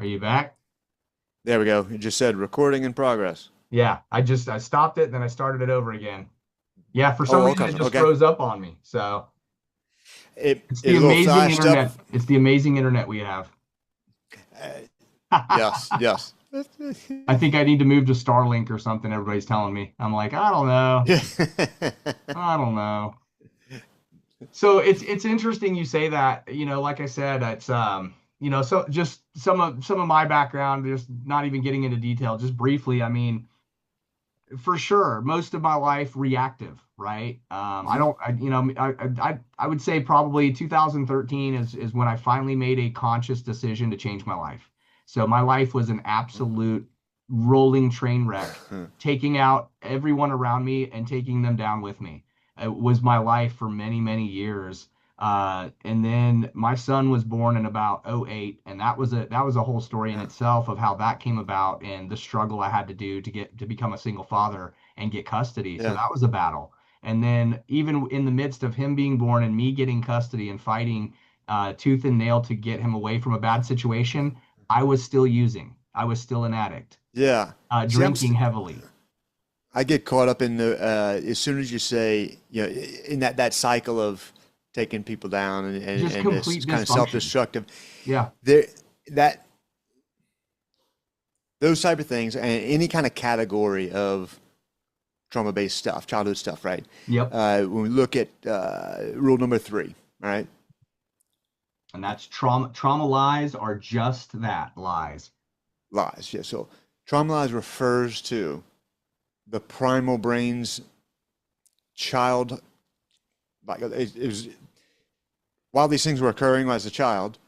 Are you back? There we go. You just said recording in progress. Yeah, I stopped it, then I started it over again. Yeah, for some Oh, reason okay. it just Okay. froze up on me. So it's It the a little amazing flashed up. internet. It's the amazing internet we have. Uh, yes, yes. I think I need to move to Starlink or something. Everybody's telling me. I'm like, I don't know. Yeah. I don't know. So it's interesting you say that. Like I said, it's so just some of my background, just not even getting into detail, just briefly. I mean, for sure, most of my life reactive, right? I Mhm. don't, I would say probably 2013 is when I finally made a conscious decision to change my life. So my life was an absolute rolling train wreck, taking out everyone around me and taking them down with me. It was my life for many, many years. And then my son was born in about '08, and that was a whole story in Yeah. itself of how that came about and the struggle I had to do to become a single father and get custody. So Yeah. that was a battle. And then even in the midst of him being born and me getting custody and fighting tooth and nail to get him away from a bad situation, I was still using. I was still an addict, Yeah. See, drinking heavily. I get caught up in the as soon as you say, in that cycle of taking people down Just and this complete kind of dysfunction. self-destructive. Yeah. There that those type of things and any kind of category of trauma-based stuff, childhood stuff, right? Yep. When we look at rule number three, all right, And that's trauma. Trauma lies are just that, lies. lies. Yeah, so trauma lies refers to the primal brain's child, like it was while these things were occurring as a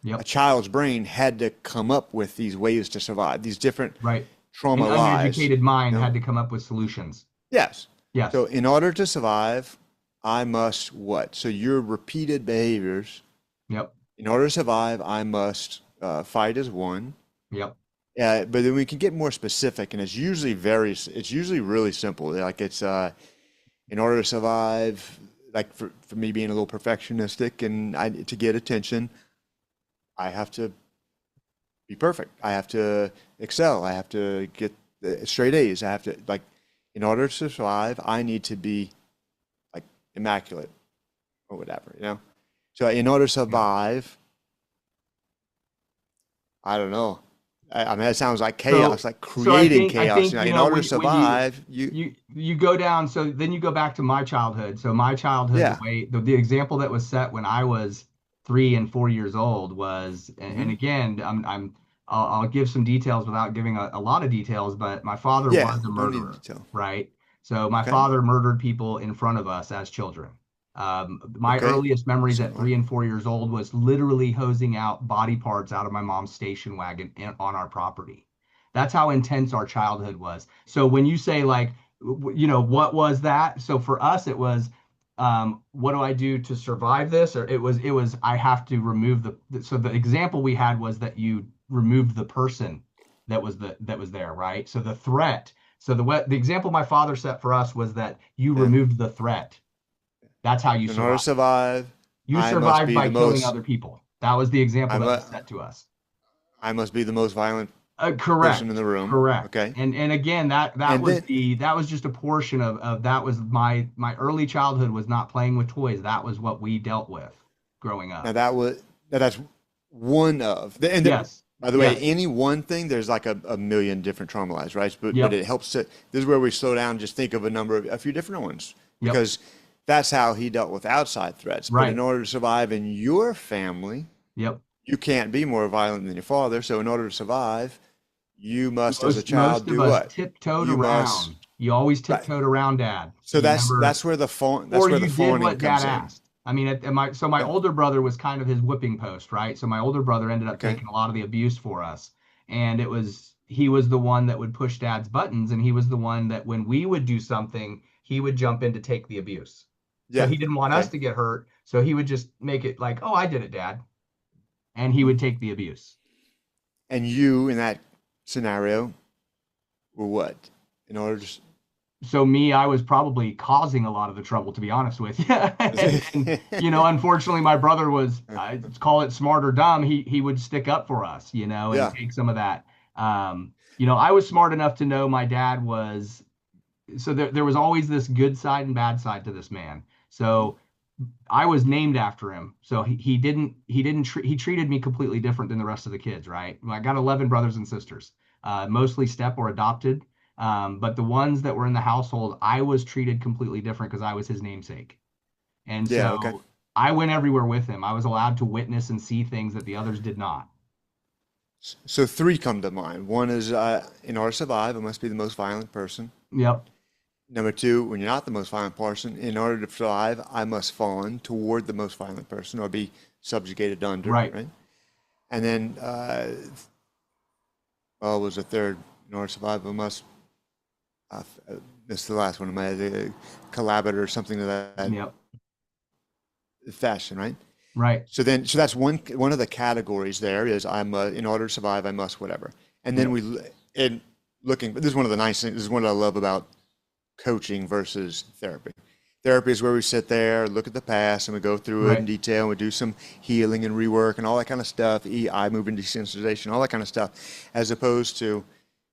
Yep. child's brain had to come up with these ways to survive, these different Right. An trauma lies. uneducated mind You know? had to come up with solutions. Yes. So Yes. in order to survive, I must what? So your repeated behaviors. Yep. In order to survive, I must fight as one. Yep. But then we can get more specific, and it's usually really simple. Like it's in order to survive, like for me being a little perfectionistic and to get attention, I have to be perfect. I have to excel. I have to get straight A's. I have to like, in order to survive, I need to be like immaculate or whatever, you know? So in order to Yep. survive, I don't know. I mean, it sounds like chaos, So like so I creating think I chaos. think You know, in order to when you survive, you go down, so then you go back to my childhood. So my childhood, the yeah. way the example that was set when I was 3 and 4 years old was, and Hmm. again, I'll give some details without giving a lot of details, but my father Yeah. was a Don't need murderer, to tell. right? So my Okay. father murdered people in front of us as children. My Okay. earliest memories at Similar. 3 and 4 years old was literally hosing out body parts out of my mom's station wagon on our property. That's how intense our childhood was. So when you say like, what was that? So for us, it was, what do I do to survive this? Or it was, I have to remove so the example we had was that you removed the person that was there, right? So the threat. So the example my father set for us was that you Yeah. removed the threat. That's how you So in order to survive. survive, You I must survived be by the killing most. other people. That was the example I that was must. set to us. I must be the most violent person in Correct, the room. correct. Okay. And again, that And was then that was just a portion of that was my early childhood was not playing with toys. That was what we dealt with growing now up. that's one of Yes. by the way, Yes. any one thing, there's like a million different trauma lines, right? But Yep. it helps to, this is where we slow down, and just think of a few different ones, Yep. because that's how he dealt with outside threats. But in Right. order to survive in your family, Yep. you can't be more violent than your father. So in order to survive, you must, as a Most child, of do us what? tiptoed You must, around. You always right. tiptoed around dad. So You never, that's or where the you did fawning what dad comes in. asked. I mean, my Yep. older brother was kind of his whipping post, right? So my older brother ended up Okay. taking a lot of the abuse for us. And he was the one that would push dad's buttons. And he was the one that when we would do something, he would jump in to take the abuse. So Yeah. he didn't want us Okay. to get hurt. So he would just make it like, oh, I did it, dad. And he would take the abuse. And you in that scenario were what? In order to so me, I was probably causing a lot of the trouble, to be honest with you. And unfortunately, my brother was, I call it smart or dumb. He would stick up for us, and Yeah, take some of that. I was smart enough to know my dad was, so there was always this good side and bad side to this man. So I was named after him. So he treated me completely different than the rest of the kids, right? I got 11 brothers and sisters, mostly step or adopted. But the ones that were in the household, I was treated completely different because I was his namesake. And yeah, okay. so I went everywhere with him. I was allowed to witness and see things that the others did not. So three come to mind. One is in order to survive, I must be the most violent person. Yep. Number two, when you're not the most violent person, in order to survive, I must fawn toward the most violent person or be subjugated under, Right. right? And then, well, was a third, in order to survive, I must, uh, this is the last one of my collaborator or something of that Yep. fashion, right? Right. So that's one of the categories there is in order to survive, I must whatever. And then Yep. in looking, this is one of the nice things, this is what I love about coaching versus therapy. Therapy is where we sit there, look at the past, and we go through it in Right. detail. And we do some healing and rework and all that kind of stuff, eye movement desensitization, all that kind of stuff, as opposed to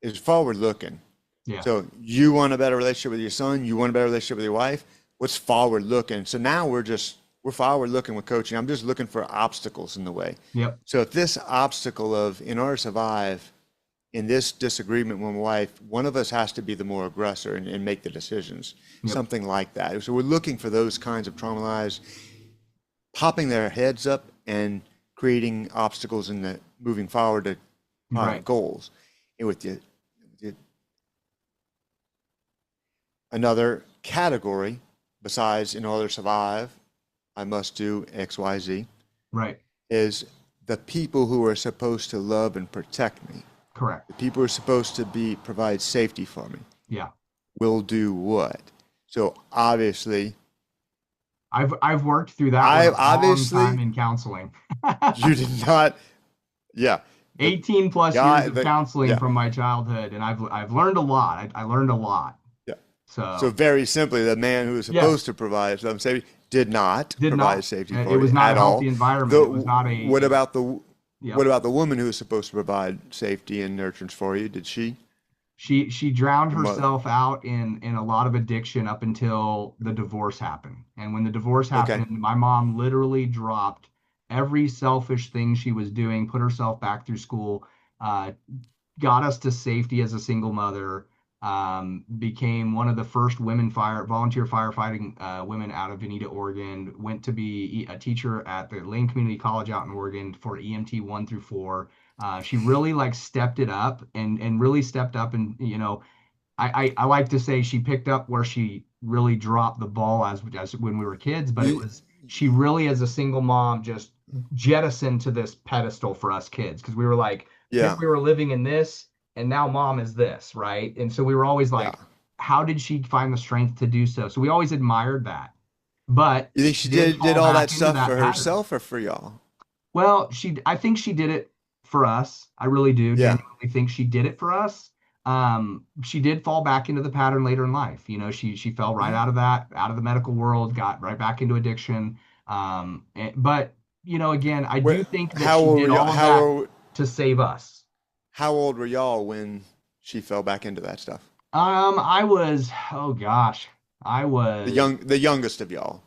is forward looking. Yeah. So you want a better relationship with your son, you want a better relationship with your wife. What's forward looking? So now we're forward looking with coaching. I'm just looking for obstacles in the way. Yep. So if this obstacle of in order to survive in this disagreement with my wife, one of us has to be the more aggressor and make the decisions, Yep. something like that. So we're looking for those kinds of traumatized, popping their heads up and creating obstacles in the moving forward to Right. goals. And another category besides in order to survive, I must do X, Y, Z, Right. is the people who are supposed to love and protect me. Correct. The people who are supposed to provide safety for me Yeah. will do what? So obviously, I've worked through that one I a long time obviously in counseling. you did not, yeah, the 18 plus years guy, of the counseling yeah, from my childhood, and I've learned a lot. I learned a lot. yeah. So So very simply, the man who was supposed yes, to provide some safety did not did provide not. safety It for you was not a at healthy all. environment. The It was not what about the yeah. what about the woman who was supposed to provide safety and nurturance for you? Did she? She drowned The mother. herself out in a lot of addiction up until the divorce happened. And when the divorce Okay. happened, my mom literally dropped every selfish thing she was doing, put herself back through school, uh, got us to safety as a single mother, became one of the first volunteer firefighting women out of Veneta, Oregon, went to be a teacher at the Lane Community College out in Oregon for EMT 1 through 4. She really like stepped it up and really stepped up and I like to say she picked up where she really dropped the ball as when we were kids, but it You, was she really as a single mom just jettisoned to this pedestal for us kids because we were like yeah, we were living in this and now mom is this, right? And so we were always yeah. like, how did she find the strength to do so? So we always admired that. But You think she she did did fall all that back into stuff that for pattern. herself or for y'all? Well, I think she did it for us. I really do Yeah, genuinely think she did it for us. She did fall back into the pattern later in life. She fell right yeah. out of out of the medical world, got right back into addiction. But again, I do Where, think that how she old did were y'all? all of that to save us. How old were y'all when she fell back into that stuff? I was, oh gosh, I was, The youngest of y'all,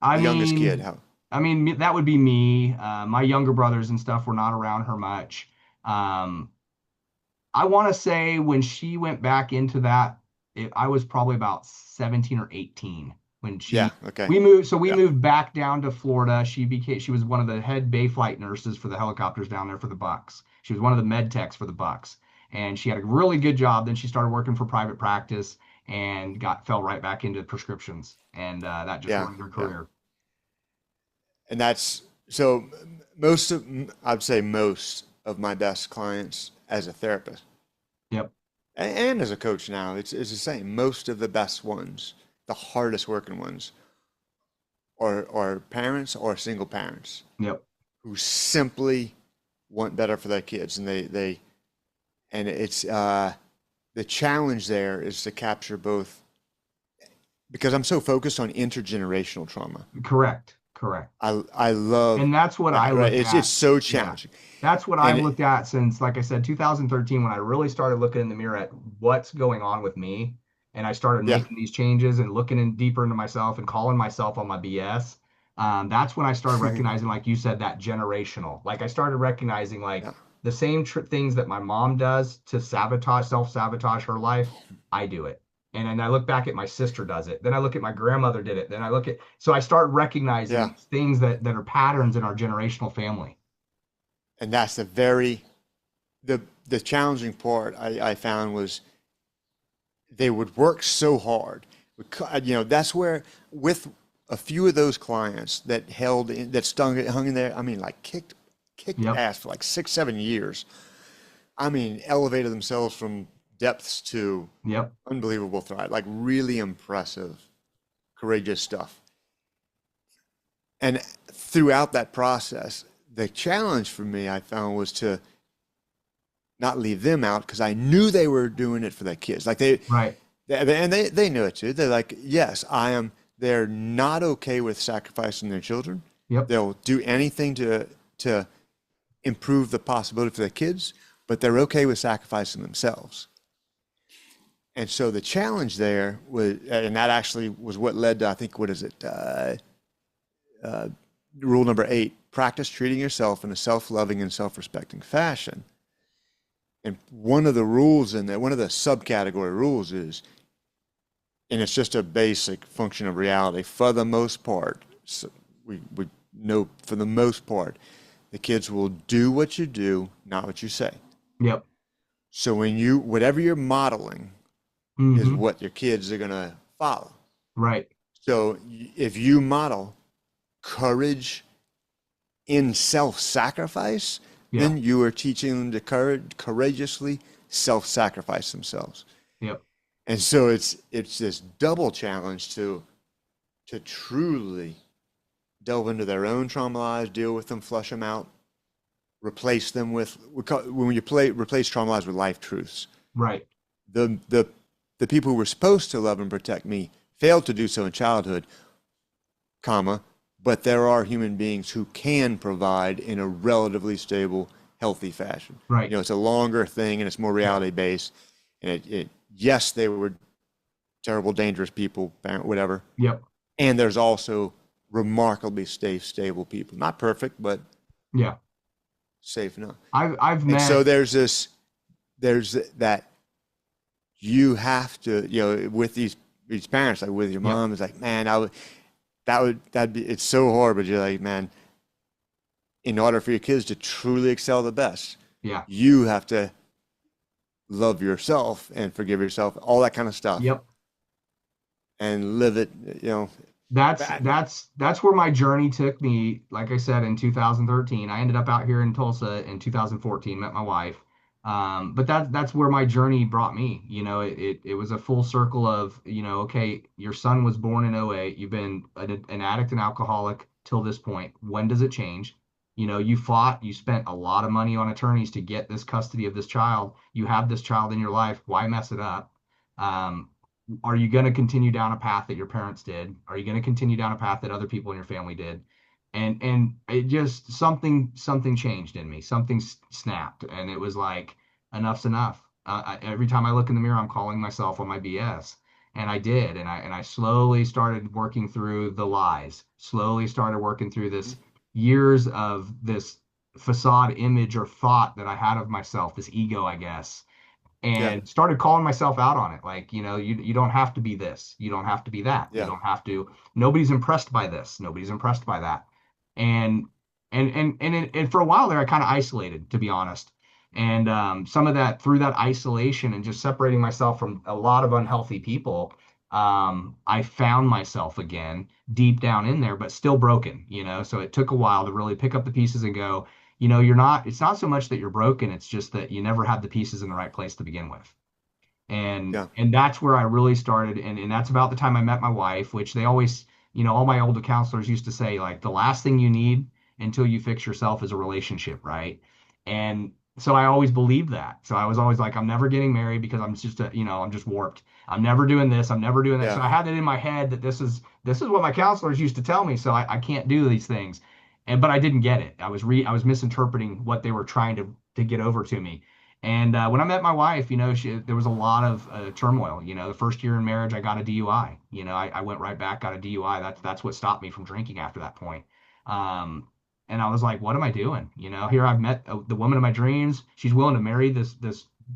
I the youngest kid. mean, How? that would be me. My younger brothers and stuff were not around her much. Um, I want to say when she went back into that, I was probably about 17 or 18 when Yeah. Okay. we moved. So we Yeah. moved back down to Florida. She was one of the head bay flight nurses for the helicopters down there for the Bucks. She was one of the med techs for the Bucks. And she had a really good job. Then she started working for private practice and fell right back into prescriptions. And that just Yeah. ruined her Yeah. career. And that's so most of I'd say most of my best clients as a therapist Yep. and as a coach now, it's the same. Most of the best ones, the hardest working ones, are parents or single parents Yep. who simply want better for their kids, and it's the challenge there is to capture both because I'm so focused on intergenerational trauma. Correct. Correct. I love And that's what I that, right? look It's at. so Yeah. challenging. That's what And I've it, looked at since, like I said, 2013, when I really started looking in the mirror at what's going on with me. And I started yeah. making these changes and looking in deeper into myself and calling myself on my BS. That's when I started recognizing, like you said, that generational. Like I started recognizing like Yeah. the same things that my mom does to sabotage, self-sabotage her life, I do it. And then I look back at my sister does it. Then I look at my grandmother did it. Then I look at, so I start recognizing Yeah. these things that are patterns in our generational family. And that's the challenging part I found was they would work so hard. That's where with a few of those clients that hung in there, I mean, like kicked Yep. ass for like 6, 7 years. I mean, elevated themselves from depths to Yep. unbelievable thrive, like really impressive, courageous stuff. And throughout that process, the challenge for me I found was to not leave them out because I knew they were doing it for their kids. Like Right. they knew it too. They're like, yes, I am. They're not okay with sacrificing their children. Yep. They'll do anything to improve the possibility for their kids, but they're okay with sacrificing themselves. And so the challenge there was, and that actually was what led to, I think, what is it? Uh, Rule number 8: practice treating yourself in a self-loving and self-respecting fashion. And one of the rules in there, one of the subcategory rules is, and it's just a basic function of reality, for the most part, so we know for the most part, the kids will do what you do, not what you say. Yep. So whatever you're modeling is Hmm. what your kids are going to follow. Right. So if you model courage in self-sacrifice, Yeah. then you are teaching them to courageously self-sacrifice themselves. Yep. And so it's this double challenge to truly delve into their own trauma lives, deal with them, flush them out, replace them with when you replace trauma lives with life truths. Right. The the the people who were supposed to love and protect me failed to do so in childhood, comma, but there are human beings who can provide in a relatively stable, healthy fashion. Right. It's a longer thing and it's more Yep. reality based. And yes, they were terrible, dangerous people, whatever. Yep. And there's also remarkably safe, stable people. Not perfect, but Yeah. safe enough. I've And so met. there's that you have to, with these parents, like with your Yep. mom, it's like, man, that'd be, it's so hard, but you're like, man, in order for your kids to truly excel the best, Yeah. you have to love yourself and forgive yourself, all that kind of stuff, Yep. and live it, That's bad. that's that's where my journey took me. Like I said, in 2013, I ended up out here in Tulsa in 2014, met my wife. But that's where my journey brought me. It was a full circle of, okay, your son was born in '08. You've been an addict and alcoholic till this point. When does it change? You fought, you spent a lot of money on attorneys to get this custody of this child. You have this child in your life. Why mess it up? Um, are you going to continue down a path that your parents did? Are you going to continue down a path that other people in your family did? And it just something changed in me. Something snapped, and it was like enough's enough. Every time I look in the mirror, I'm calling myself on my BS, and I did, and I slowly started working through the lies. Slowly started working through this years of this facade image or thought that I had of myself, this ego, I guess, Yeah, and started calling myself out on it. Like, you don't have to be this. You don't have to be that. You yeah, don't have to. Nobody's impressed by this. Nobody's impressed by that. And and for a while there, I kind of isolated, to be honest. And some of that through that isolation and just separating myself from a lot of unhealthy people, I found myself again deep down in there, but still broken. So it took a while to really pick up the pieces and go, it's not so much that you're broken, it's just that you never had the pieces in the right place to begin with. And yeah, and that's where I really started. And that's about the time I met my wife, which they always, all my older counselors used to say, like, the last thing you need until you fix yourself is a relationship, right? And So I always believed that. So I was always like, I'm never getting married because I'm just I'm just warped. I'm never doing this. I'm never doing that. So Yeah. I had it in my head that this is what my counselors used to tell me. So I can't do these things. But I didn't get it. I was misinterpreting what they were trying to get over to me. And when I met my wife, there was a lot of turmoil. The first year in marriage, I got a DUI. I went right back, got a DUI. That's what stopped me from drinking after that point. Um, and I was like, what am I doing? Here I've met the woman of my dreams. She's willing to marry this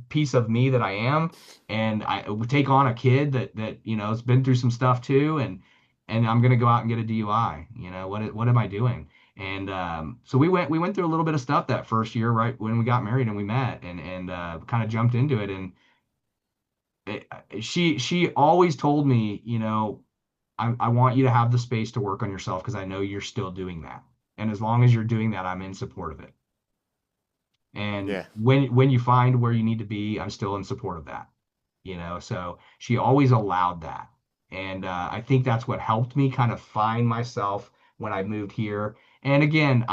piece of me that I am, and I would take on a kid that has been through some stuff too, and I'm gonna go out and get a DUI. What am I doing? And so we went through a little bit of stuff that first year, right when we got married and we met, and kind of jumped into it. And she always told me, I want you to have the space to work on yourself because I know you're still doing that. And as long as you're doing that, I'm in support of it. And Yeah. when you find where you need to be, I'm still in support of that. So she always allowed that. And I think that's what helped me kind of find myself when I moved here. And again,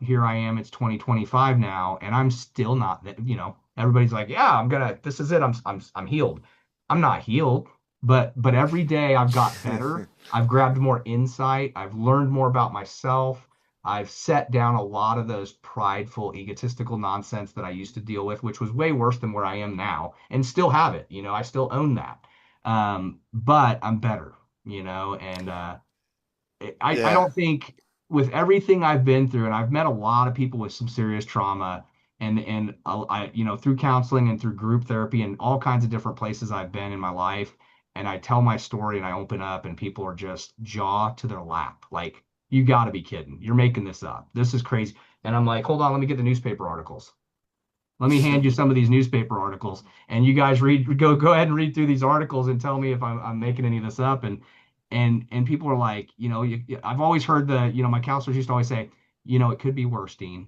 here I am, it's 2025 now, and I'm still not that, everybody's like, yeah, this is it. I'm healed. I'm not healed, but every day I've got better. I've grabbed more insight. I've learned more about myself. I've set down a lot of those prideful, egotistical nonsense that I used to deal with, which was way worse than where I am now, and still have it. I still own that. But I'm better, and I Yeah. don't think with everything I've been through, and I've met a lot of people with some serious trauma, and through counseling and through group therapy and all kinds of different places I've been in my life, and I tell my story and I open up, and people are just jaw to their lap, like, you got to be kidding, you're making this up, this is crazy. And I'm like, hold on, let me get the newspaper articles. Let me hand you some of these newspaper articles, and you guys go ahead and read through these articles and tell me if I'm making any of this up. And people are like, I've always heard my counselors used to always say, it could be worse, Dean.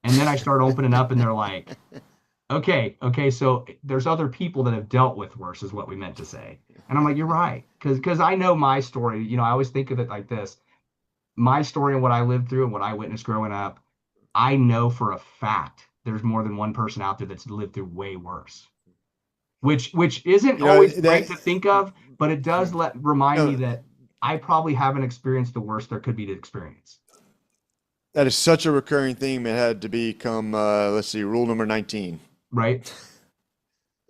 And then I start opening up, and they're like, okay, so there's other people that have dealt with worse, is what we meant to say. And I'm like, you're right, because I know my story. I always think of it like this: my story and what I lived through and what I witnessed growing up. I know for a fact there's more than one person out there that's lived through way worse, which isn't always great That to think of, but it does remind me no, that I probably haven't experienced the worst there could be to experience, that is such a recurring theme. It had to become let's see, rule number 19. right?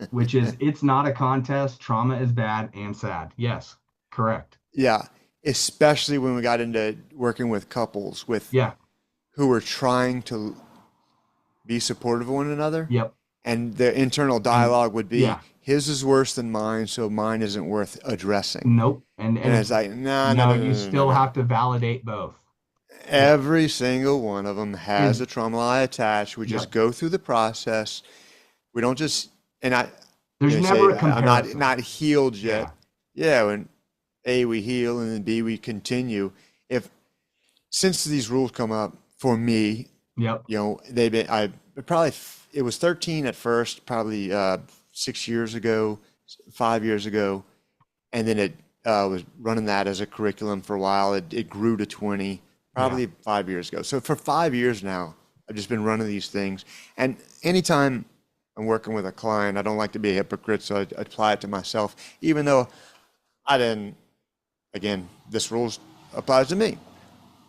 Which is, it's not a contest. Trauma is bad and sad. Yes, correct. Yeah, especially when we got into working with couples with Yeah. who were trying to be supportive of one another, Yep. and the internal And dialogue would be, yeah. his is worse than mine, so mine isn't worth addressing. Nope. And And it's it's like, no, no, no, no, you no, no, no, still no. have to validate both. Yeah. Every single one of them has Is a trauma lie attached. We just Yep. go through the process. We don't just, and There's never say, a I'm comparison. not healed yet. Yeah. Yeah, when A, we heal, and then B, we continue. If since these rules come up for me, Yep. they've been, it was 13 at first, probably 6 years ago, 5 years ago, and then it was running that as a curriculum for a while. It grew to 20, Yeah. probably 5 years ago. So for 5 years now, I've just been running these things. And anytime I'm working with a client, I don't like to be a hypocrite, so I apply it to myself, even though I didn't, again, this rules applies to me.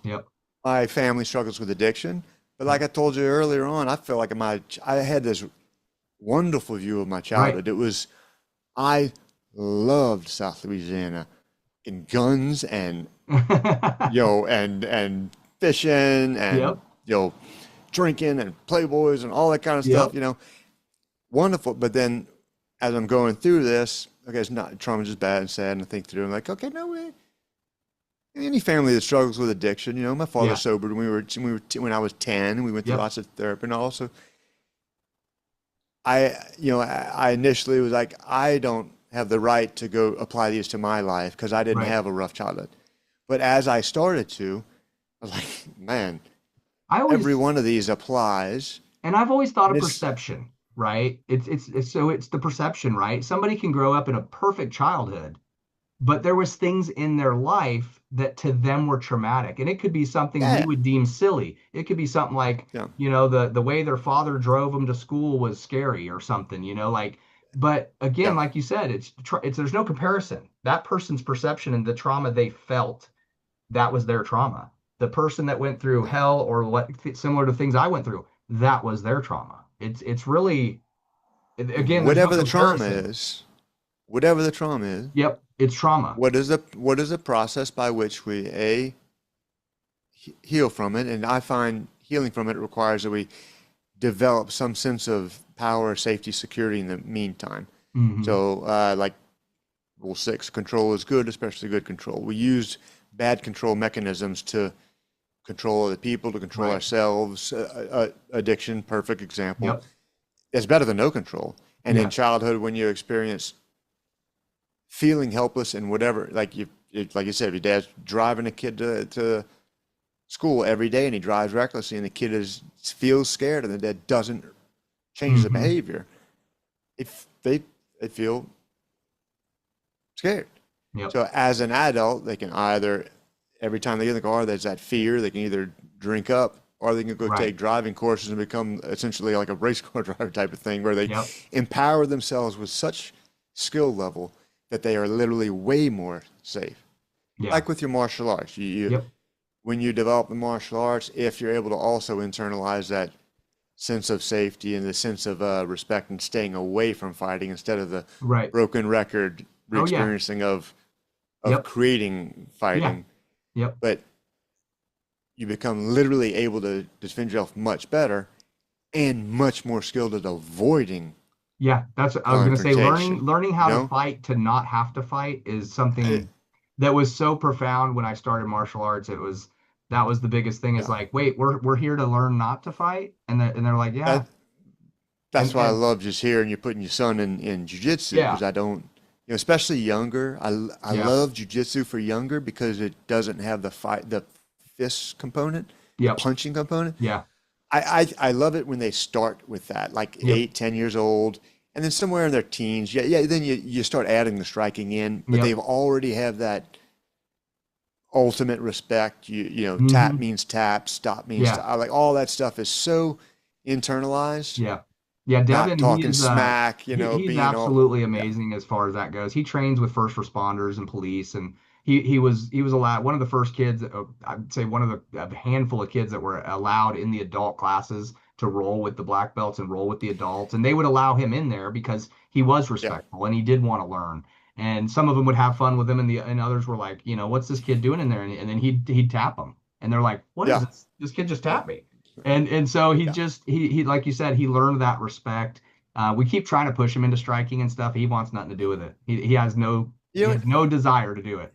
Yep. My family struggles with addiction, but like Yep. I told you earlier on, I feel like I had this wonderful view of my Right. childhood. I loved South Louisiana and guns and and fishing and Yep. drinking and playboys and all that kind of stuff. Yep. Wonderful. But then as I'm going through this, okay, it's not trauma's just bad and sad, and I think through. I'm like, okay, no way. Any family that struggles with addiction, my father Yeah. sobered when I was 10. We went through Yep. lots of therapy, and also I initially was like, I don't have the right to go apply these to my life because I didn't Right. have a rough childhood. But as I started to, I was like, man, I every always one of these applies, And I've always thought and of it's perception, right? It's the perception, right? Somebody can grow up in a perfect childhood, but there was things in their life that to them were traumatic. And it could be something we Yeah, would deem silly. It could be something like, yeah, the way their father drove them to school was scary or something, like, but again, yeah. like you said, it's there's no comparison. That person's perception and the trauma they felt, that was their trauma. The person that went through hell or what similar to things I went through, that was their trauma. It's really, again, there's no Whatever the trauma comparison. is, whatever the trauma is, Yep, it's trauma. what is the process by which we heal from it? And I find healing from it requires that we develop some sense of power, safety, security in the meantime. Hmm. So, like Rule 6, control is good, especially good control. We use bad control mechanisms to control other people, to control Right. ourselves. Addiction, perfect example. Yep. It's better than no control. And in Yeah. childhood, when you experience feeling helpless and whatever, like you said, if your dad's driving a kid to school every day and he drives recklessly and the kid feels scared and the dad doesn't change the Hmm. behavior, if they feel scared. Yep. So as an adult, they can either, every time they get in the car, there's that fear, they can either drink up or they can go Right. take driving courses and become essentially like a race car driver type of thing where they Yep. empower themselves with such skill level that they are literally way more safe. Yeah. Like with your martial arts, Yep. when you develop the martial arts, if you're able to also internalize that sense of safety and the sense of respect and staying away from fighting instead of the Right. broken record Oh yeah. re-experiencing of Yep. creating Yeah. fighting, Yep. but you become literally able to defend yourself much better and much more skilled at avoiding Yeah. That's what I was gonna say. Learning confrontation. learning You how to know, fight to not have to fight is Eh, something that was so profound when I started martial arts. That was the biggest thing. Is yeah. like, wait, we're here to learn not to fight, and they're like, yeah, That that's why I and love just hearing you putting your son in jujitsu yeah, because I don't, especially younger. I yeah, love jujitsu for younger because it doesn't have the fist component, the yep, punching component. yeah, I love it when they start with that, like yep, 8, 10 years old, and then somewhere in their teens, yeah, yeah. Then you start adding the striking in, but yep, they've already have that ultimate respect. Tap hmm, means tap, stop means yeah, stop. Like all that stuff is so internalized. yeah, yeah. Not Devin, talking smack, he's being all, absolutely yeah, amazing as far as that goes. He trains with first responders and police, and he was allowed one of the first kids. I'd say one of a handful of kids that were allowed in the adult classes to roll with the black belts and roll with the adults, and they would allow him in there because he was yeah, respectful and he did want to learn. And some of them would have fun with him, and others were like, what's this kid doing in there? And then he'd tap them, and they're like, what is yeah, this? This kid just yeah, tapped me. And so he yeah. just he like you said, he learned that respect. We keep trying to push him into striking and stuff. He wants nothing to do with it. You He know, has no desire to do it.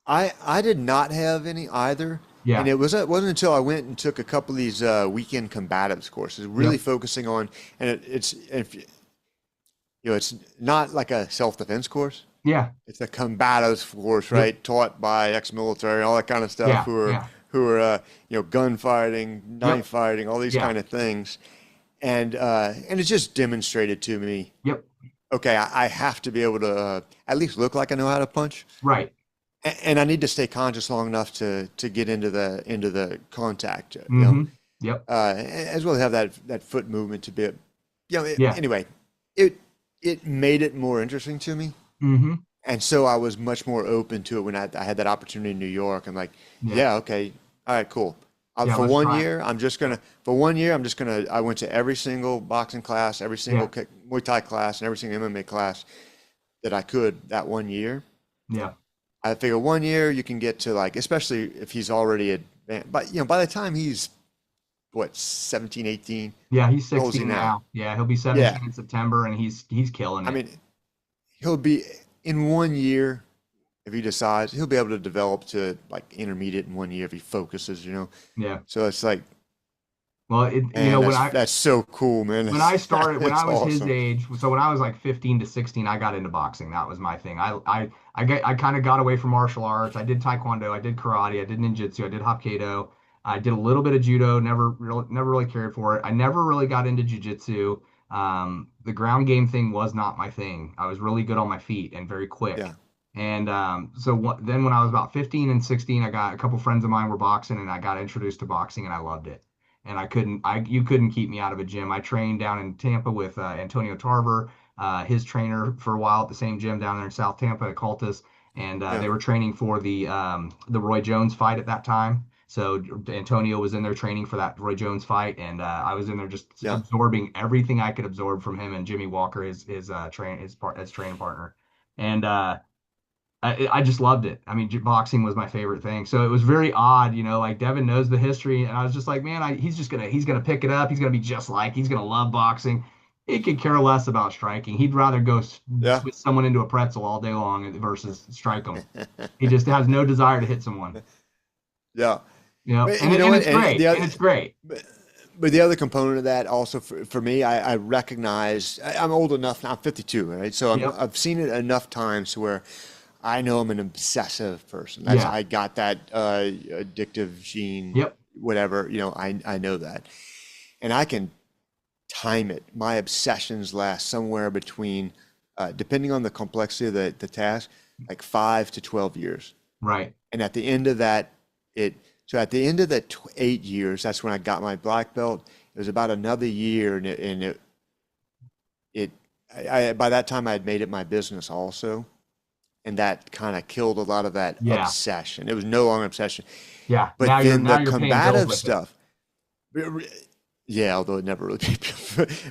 I did not have any either, and Yeah. it wasn't until I went and took a couple of these weekend combatives courses, really Yep. focusing on, and it's if it's not like a self-defense course. Yeah. It's a combatives course, Yep. right? Taught by ex-military, all that kind of stuff, Yeah. Yeah. who are gunfighting, knife Yep. fighting, all these Yeah. kind of things, and it just demonstrated to me, Yep. okay, I have to be able to at least look like I know how to punch, Right. and I need to stay conscious long enough to get into the contact, Mm-hmm. Yep. as well as have that foot movement to be, Yeah. anyway, it it made it more interesting to me. Mm-hmm. And so I was much more open to it when I had that opportunity in New York. I'm like, Yeah. yeah, okay, all right, cool. Yeah. For Let's one try it. year, I'm just gonna. I went to every single boxing class, every single Yeah. Muay Thai class, and every single MMA class that I could that one year. Yeah. I figure one year you can get to like, especially if he's already advanced. But by the time he's what 17, 18, Yeah. He's how old is he 16 now? now. Yeah. He'll be Yeah, 17 in September, and he's killing I it. mean, he'll be in one year. If he decides, he'll be able to develop to like intermediate in one year if he focuses. Yeah. So it's like, Well, man, when that's so cool, man. when I started, when It's I was his awesome. age, so when I was like 15 to 16, I got into boxing. That was my thing. I kind of got away from martial arts. I did taekwondo, I did karate, I did ninjutsu, I did hapkido. I did a little bit of judo, never really cared for it. I never really got into jujitsu. The ground game thing was not my thing. I was really good on my feet and very quick. Yeah, And then when I was about 15 and 16, I got a couple friends of mine were boxing and I got introduced to boxing and I loved it. And you couldn't keep me out of a gym. I trained down in Tampa with Antonio Tarver, his trainer for a while at the same gym down there in South Tampa at Cultus. And Yeah. they were training for the Roy Jones fight at that time. So Antonio was in there training for that Roy Jones fight, and I was in there just Yeah. absorbing everything I could absorb from him and Jimmy Walker, his training partner. And I just loved it. I mean, boxing was my favorite thing. So it was very odd, like Devin knows the history, and I was just like, man, he's gonna pick it up. He's gonna love boxing. He could care less about striking. He'd rather go Yeah. switch someone into a pretzel all day long versus strike them. He just has no desire to hit someone. Yeah. And And you know what? it's great. And it's great. But, but the other component of that also for me, I recognize I'm old enough now, I'm 52, right? So Yep. I've seen it enough times to where I know I'm an obsessive person. Yeah. I got that addictive gene, Yep. whatever, I know that. And I can time it. My obsessions last somewhere between, depending on the complexity of the task, like 5 to 12 years. Right. And at the end of that, it so at the end of the 8 years, that's when I got my black belt. It was about another year, it by that time I had made it my business also, and that kind of killed a lot of that Yeah. obsession. It was no longer obsession. Yeah. But then Now the you're paying bills combative with it. stuff, yeah, although it never really,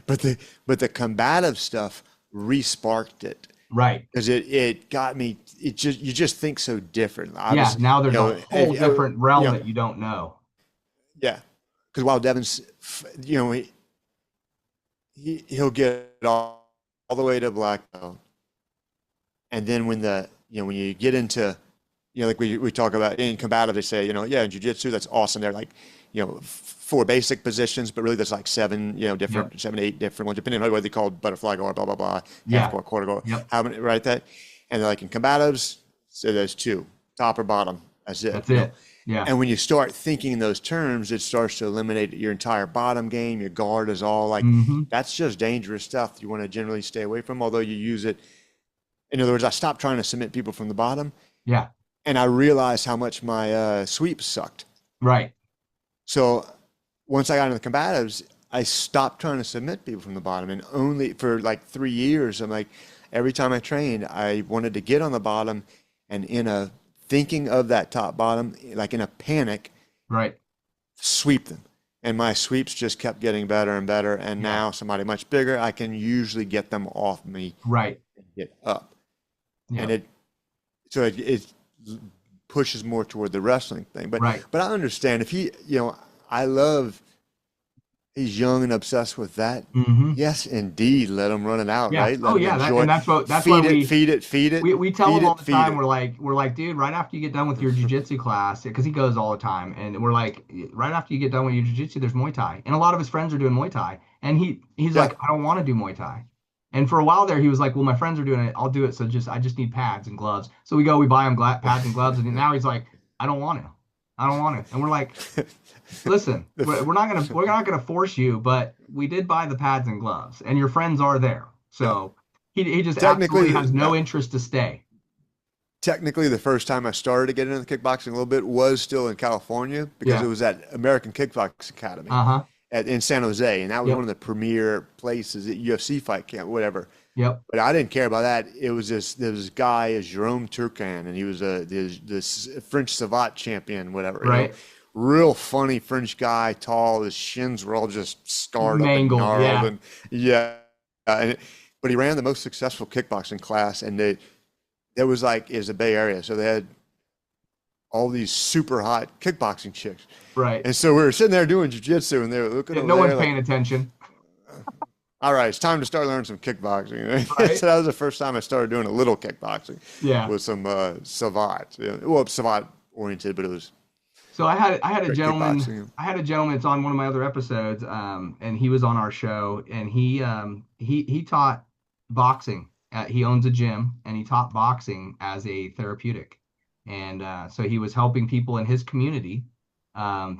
but the combative stuff re-sparked it Right. because it got me. You just think so different. I Yeah. was, Now there's a whole if, different realm you know, that you don't know. yeah, because while Devin's, he'll get all the way to black belt, and then when you get into, like we talk about in combative, they say, yeah, in jiu-jitsu, that's awesome. They're like, four basic positions, but really there's like seven, Yep. 8 different ones, depending on what they call butterfly guard, blah, blah, blah, half Yeah. guard, quarter guard, Yep. how many, right? That, and they're like in combatives, so there's two, top or bottom. That's That's it. Yeah. And when you start thinking in those terms, it starts to eliminate your entire bottom game. Your guard is all like, Hmm. that's just dangerous stuff you want to generally stay away from, although you use it. In other words, I stopped trying to submit people from the bottom, Yeah. and I realized how much my sweeps sucked. Right. So once I got into the combatives, I stopped trying to submit people from the bottom. And only for like 3 years, I'm like, every time I trained, I wanted to get on the bottom and in a thinking of that top bottom, like in a panic, Right. sweep them. And my sweeps just kept getting better and better. And Yeah. now somebody much bigger, I can usually get them off me Right. and get up. And Yeah. it pushes more toward the wrestling thing. But Right. but I understand if I love he's young and obsessed with that. Hmm. Yes, indeed, let him run it out, Yeah. right? Let Oh him yeah. enjoy. That's why Feed it, feed it, feed it, we tell feed him all it, the feed time. it. We're like, dude, right after you get done with your jujitsu class, because he goes all the time, and we're like, right after you get done with your jujitsu, there's Muay Thai, and a lot of his friends are doing Muay Thai, and he's Yeah, like, I don't want to do Muay Thai. And for a while there, he was like, well, my friends are doing it, I'll do it. So I just need pads and gloves. So we buy him pads and gloves, and now he's like, I don't want to, I don't want to. And we're like, listen, we're not gonna force you, but we did buy the pads and gloves, and your friends are there. yeah. So he just Technically, absolutely has no interest to stay. technically, the first time I started to get into kickboxing a little bit was still in California because it Yeah. was at American Kickbox Academy Uh-huh. in San Jose, and that was one Yep. of the premier places at UFC fight camp, whatever. Yep. But I didn't care about that. It was this guy, Jerome Turcan, and he was this French Savate champion, whatever. Right. Real funny French guy, tall. His shins were all just scarred up and Mangled. gnarled, Yeah. and yeah. But he ran the most successful kickboxing class, and there was like is the Bay Area, so they had all these super hot kickboxing chicks, Right. and so we were sitting there doing jujitsu, and they were looking Yeah, over no one's there like, paying attention. all right, it's time to start learning some kickboxing. Right. So that was the first time I started doing a little kickboxing Yeah. with some savate. Well, savate oriented, but it was So I had a strict gentleman kickboxing. I had a gentleman that's on one of my other episodes, and he was on our show, and he taught boxing. He owns a gym, and he taught boxing as a therapeutic, and so he was helping people in his community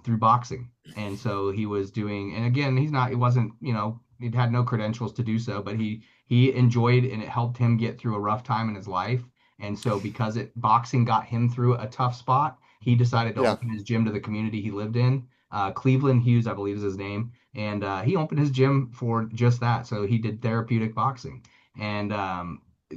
through boxing, and so he was doing. And again, he wasn't, he had no credentials to do so, but he enjoyed, and it helped him get through a rough time in his life. And so because boxing got him through a tough spot, he decided to Yeah. open his gym to the community he lived in. Cleveland Hughes, I believe is his name. And he opened his gym for just that. So he did therapeutic boxing. And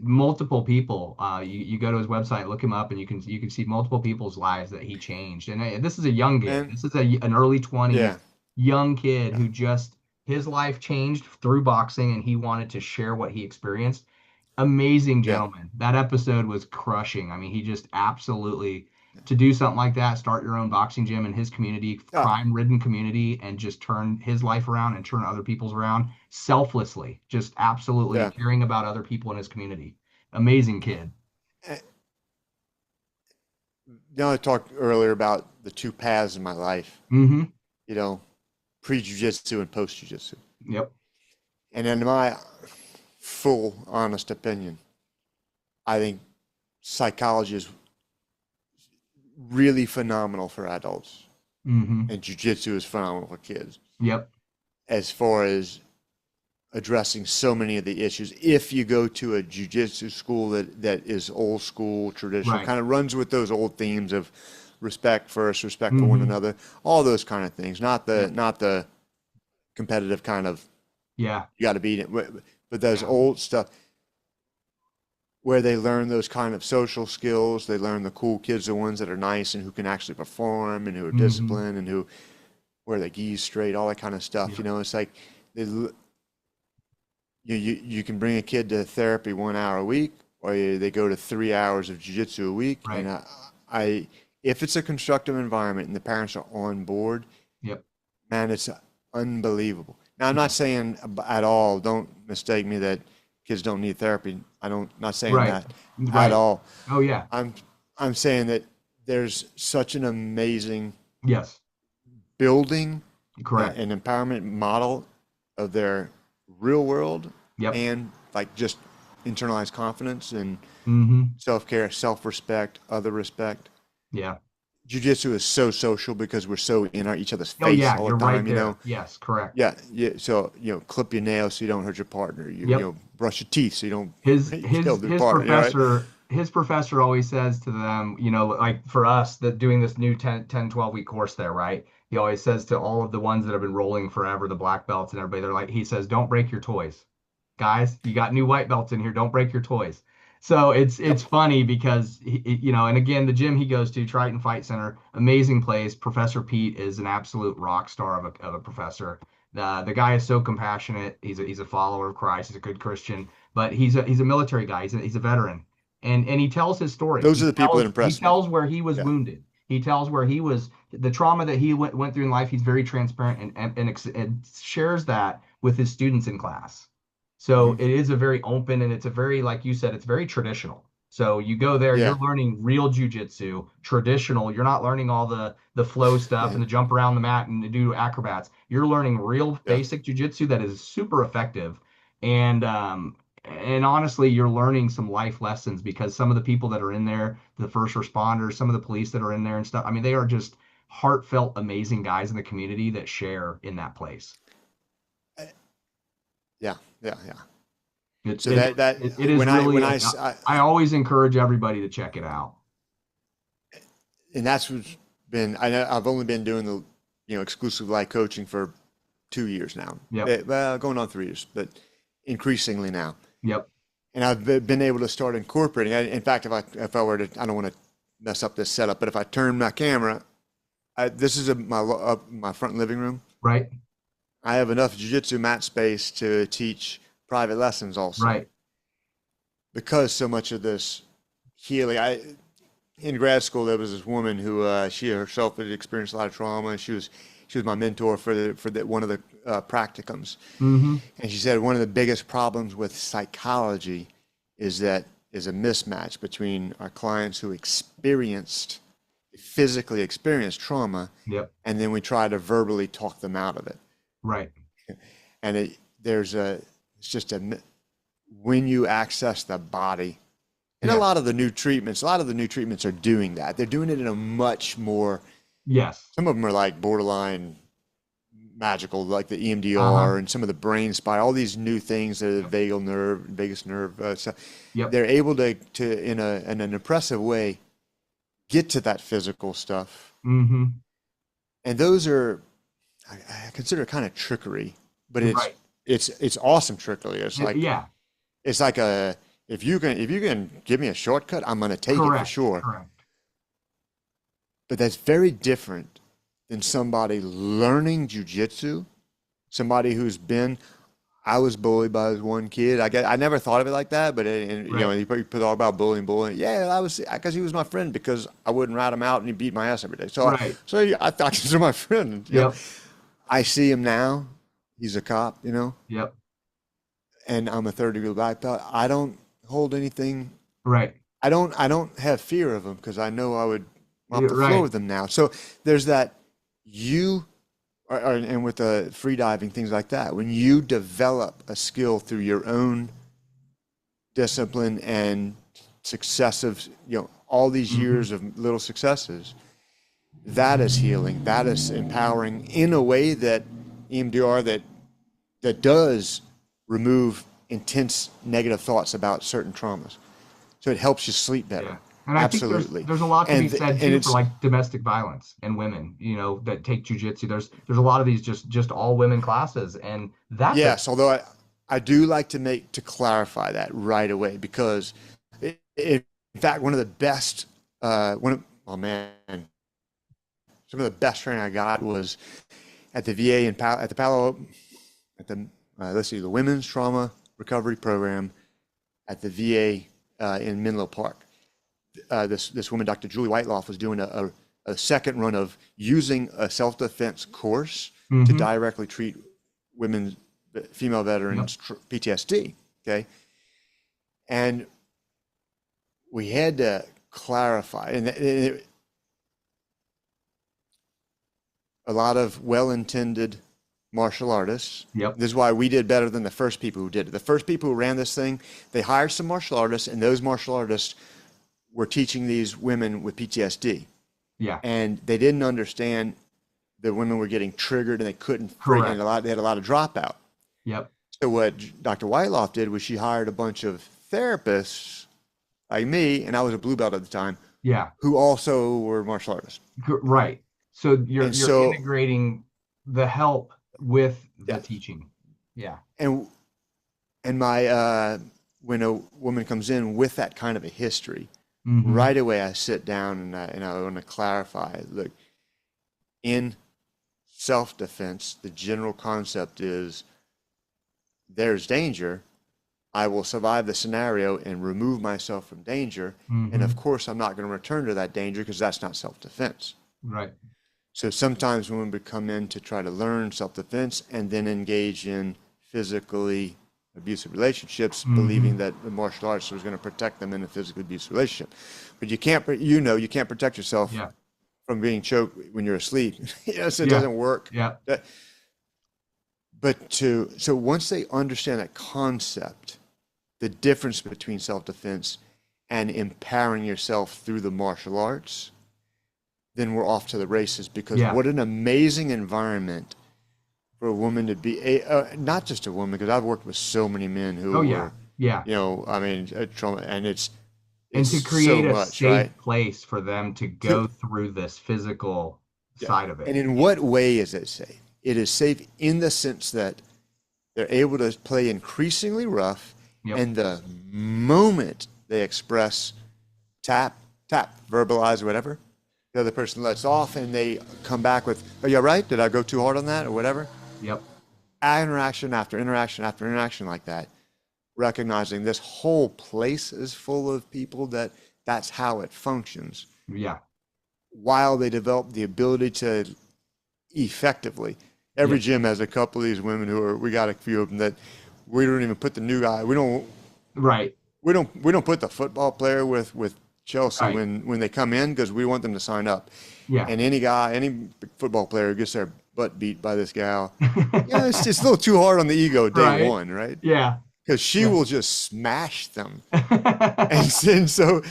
multiple people, you go to his website, look him up, and you can see multiple people's lives that he changed. And this is a young kid. Man. This is an early 20s Yeah. young kid Yeah. who just his life changed through boxing and he wanted to share what he experienced. Amazing Yeah. gentleman. That episode was crushing. I mean, he just absolutely to do something like that, start your own boxing gym in his community, Yeah. crime-ridden community, and just turn his life around and turn other people's around selflessly, just absolutely Yeah. caring about other people in his community. Amazing kid. You know, I talked earlier about the two paths in my life, Mm-hmm. you know, pre-jujitsu and post-jujitsu. Yep. And in my full, honest opinion, I think psychology is really phenomenal for adults, Mm-hmm. and jujitsu is phenomenal for kids Yep. as far as addressing so many of the issues. If you go to a jujitsu school that is old school, traditional, Right. kind of runs with those old themes of respect first, respect for one Mm-hmm. another, all those kind of things, Yep. not the competitive kind of Yeah. you got to beat it, but those Yeah. old stuff where they learn those kind of social skills. They learn the cool kids, the ones that are nice and who can actually perform and who are Mm-hmm. disciplined and who wear their gis straight, all that kind of stuff. You Yep. know, it's like they, you can bring a kid to therapy 1 hour a week, or they go to 3 hours of jiu-jitsu a week. And Right. if it's a constructive environment and the parents are on board, Yep. man, it's unbelievable. Now, I'm not Yeah. saying at all, don't mistake me that kids don't need therapy. Not saying Right. that at Right. all. Oh yeah. I'm I'm saying that there's such an amazing Yes. building Correct. and empowerment model of their real world Yep. and like just internalized confidence and Mm-hmm. self-care, self-respect, other respect. Yeah. Jiu-jitsu is so social because we're so in each other's Oh face yeah, all you're the right time, you know. there. Yes, correct. Yeah, yeah. So, clip your nails so you don't hurt your partner. Yep. Brush your teeth so you don't His kill his your his partner, you know, right? professor always says to them, like for us that doing this new 12 week course there, right? He always says to all of the ones that have been rolling forever, the black belts and everybody, they're like, he says, don't break your toys. Guys, you got new white belts in here, don't break your toys. So it's Yep. funny because and again, the gym he goes to, Triton Fight Center, amazing place. Professor Pete is an absolute rock star of a professor. The guy is so compassionate. He's a follower of Christ. He's a good Christian, but he's a military guy. He's a veteran, and he tells his story. Those are the people that He impress me. tells where he was Yeah. wounded. He tells where he was the trauma that he went through in life. He's very transparent and shares that with his students in class. So Hmm. it is a very open and it's a very, like you said, it's very traditional. So you go there, you're Yeah. learning real jujitsu, traditional. You're not learning all the flow stuff and the jump around the mat and to do acrobats. You're learning real Yeah. basic jujitsu that is super effective. And honestly, you're learning some life lessons because some of the people that are in there, the first responders, some of the police that are in there and stuff, I mean, they are just heartfelt, amazing guys in the community that share in that place. Yeah. Yeah. Yeah. It So it that it is when really. I always encourage everybody to check it out. and that's what's been I know I've only been doing the exclusive life coaching for 2 years now. Yep. Well, going on 3 years, but increasingly now. Yep. And I've been able to start incorporating. In fact, if I were to, I don't want to mess up this setup, but if I turn my camera, this is my front living room. Right. I have enough jiu-jitsu mat space to teach private lessons also Right. because so much of this healing. In grad school there was this woman who she herself had experienced a lot of trauma, and she was my mentor for one of the practicums. Mm-hmm. And she said one of the biggest problems with psychology is a mismatch between our clients who physically experienced trauma, Yep. and then we try to verbally talk them out of it. Right. And when you access the body, and Yeah. a lot of the new treatments are doing that. They're doing it in a much more, Yes. some of them are like borderline magical, like the Uh-huh. EMDR and some of the brain spy, all these new things, the Yep. vagus nerve, so Yep. they're able to in an impressive way get to that physical stuff. Mm-hmm. And those are, I consider kind of trickery, but Right. it's awesome trickery. Yeah. It's like a, if you can give me a shortcut, I'm going to take it for Correct. sure. Correct. But that's very different than somebody learning jujitsu, somebody who's been, I was bullied by this one kid. I never thought of it like that, but and, you know, Right. you put all about bullying. Yeah, I was, because he was my friend, because I wouldn't rat him out and he beat my ass every day. Right. So I thought he was my friend. You know, Yep. I see him now. He's a cop, you know, Yep. and I'm a third degree black belt. I don't hold anything. Right. I don't have fear of him because I know I would mop the floor Right. with him now. So there's that, you and with the free diving, things like that, when you develop a skill through your own discipline and successive, you know, all these Mm-hmm. years of little successes, that is healing. That is empowering in a way that EMDR, that does remove intense negative thoughts about certain traumas. So it helps you sleep better. Yeah. And I think Absolutely. there's a lot to be said And too for it's, like domestic violence and women, that take jujitsu. There's a lot of these just all women classes, and that's a yes, although I do like to clarify that right away, because in fact, one of the best, oh man, some of the best training I got was at the VA at the Palo, at the, let's see, the Women's Trauma Recovery Program at the VA in Menlo Park. This woman, Dr. Julie Whiteloff, was doing a second run of using a self-defense course to hmm directly treat women, female Yep. veterans PTSD. Okay, and we had to clarify, and a lot of well-intended martial artists. Yep. This is why we did better than the first people who did it. The first people who ran this thing, they hired some martial artists, and those martial artists were teaching these women with PTSD. Yeah. And they didn't understand that women were getting triggered and they couldn't and Correct. they had a lot of dropout. Yep. So what Dr. Whiteloff did was she hired a bunch of therapists like me, and I was a blue belt at the time, Yeah. who also were martial artists. Right. So you're And you're so, integrating the help with the yeah, teaching. Yeah. and my when a woman comes in with that kind of a history, hmm right away I sit down and I want to clarify. Look, in self-defense, the general concept is there's danger. I will survive the scenario and remove myself from danger. And of hmm course, I'm not going to return to that danger because that's not self-defense. Right. So sometimes women would come in to try to learn self-defense and then engage in physically abusive relationships, believing hmm that the martial arts was going to protect them in a physically abusive relationship. But you can't protect yourself Yeah. from being choked when you're asleep. So it Yeah. doesn't work. Yeah. So once they understand that concept, the difference between self-defense and empowering yourself through the martial arts, then we're off to the races, because Yeah. what an amazing environment for a woman to be, not just a woman, because I've worked with so many men Oh who yeah. were, Yeah. I mean, trauma, and And it's to so create a much, right? safe place for them to To, go through this physical yeah. side of And it. in what way is it safe? It is safe in the sense that they're able to play increasingly rough, Yep. and the moment they express, tap, verbalize, whatever, the other person lets off, and they come back with, "Are you all right? Did I go too hard on that?" or whatever. Yep. Interaction after interaction after interaction like that, recognizing this whole place is full of people that's how it functions, Yeah. while they develop the ability to effectively. Every Yep. gym has a couple of these women we got a few of them that we don't even put the new guy. Right. We don't put the football player with Chelsea Right. when they come in, because we want them to sign up. Yeah. And any football player who gets their butt beat by this gal, yeah, it's just a little too hard on the ego day Right. one, right? Yeah. Because she Yeah. will just smash them. And so,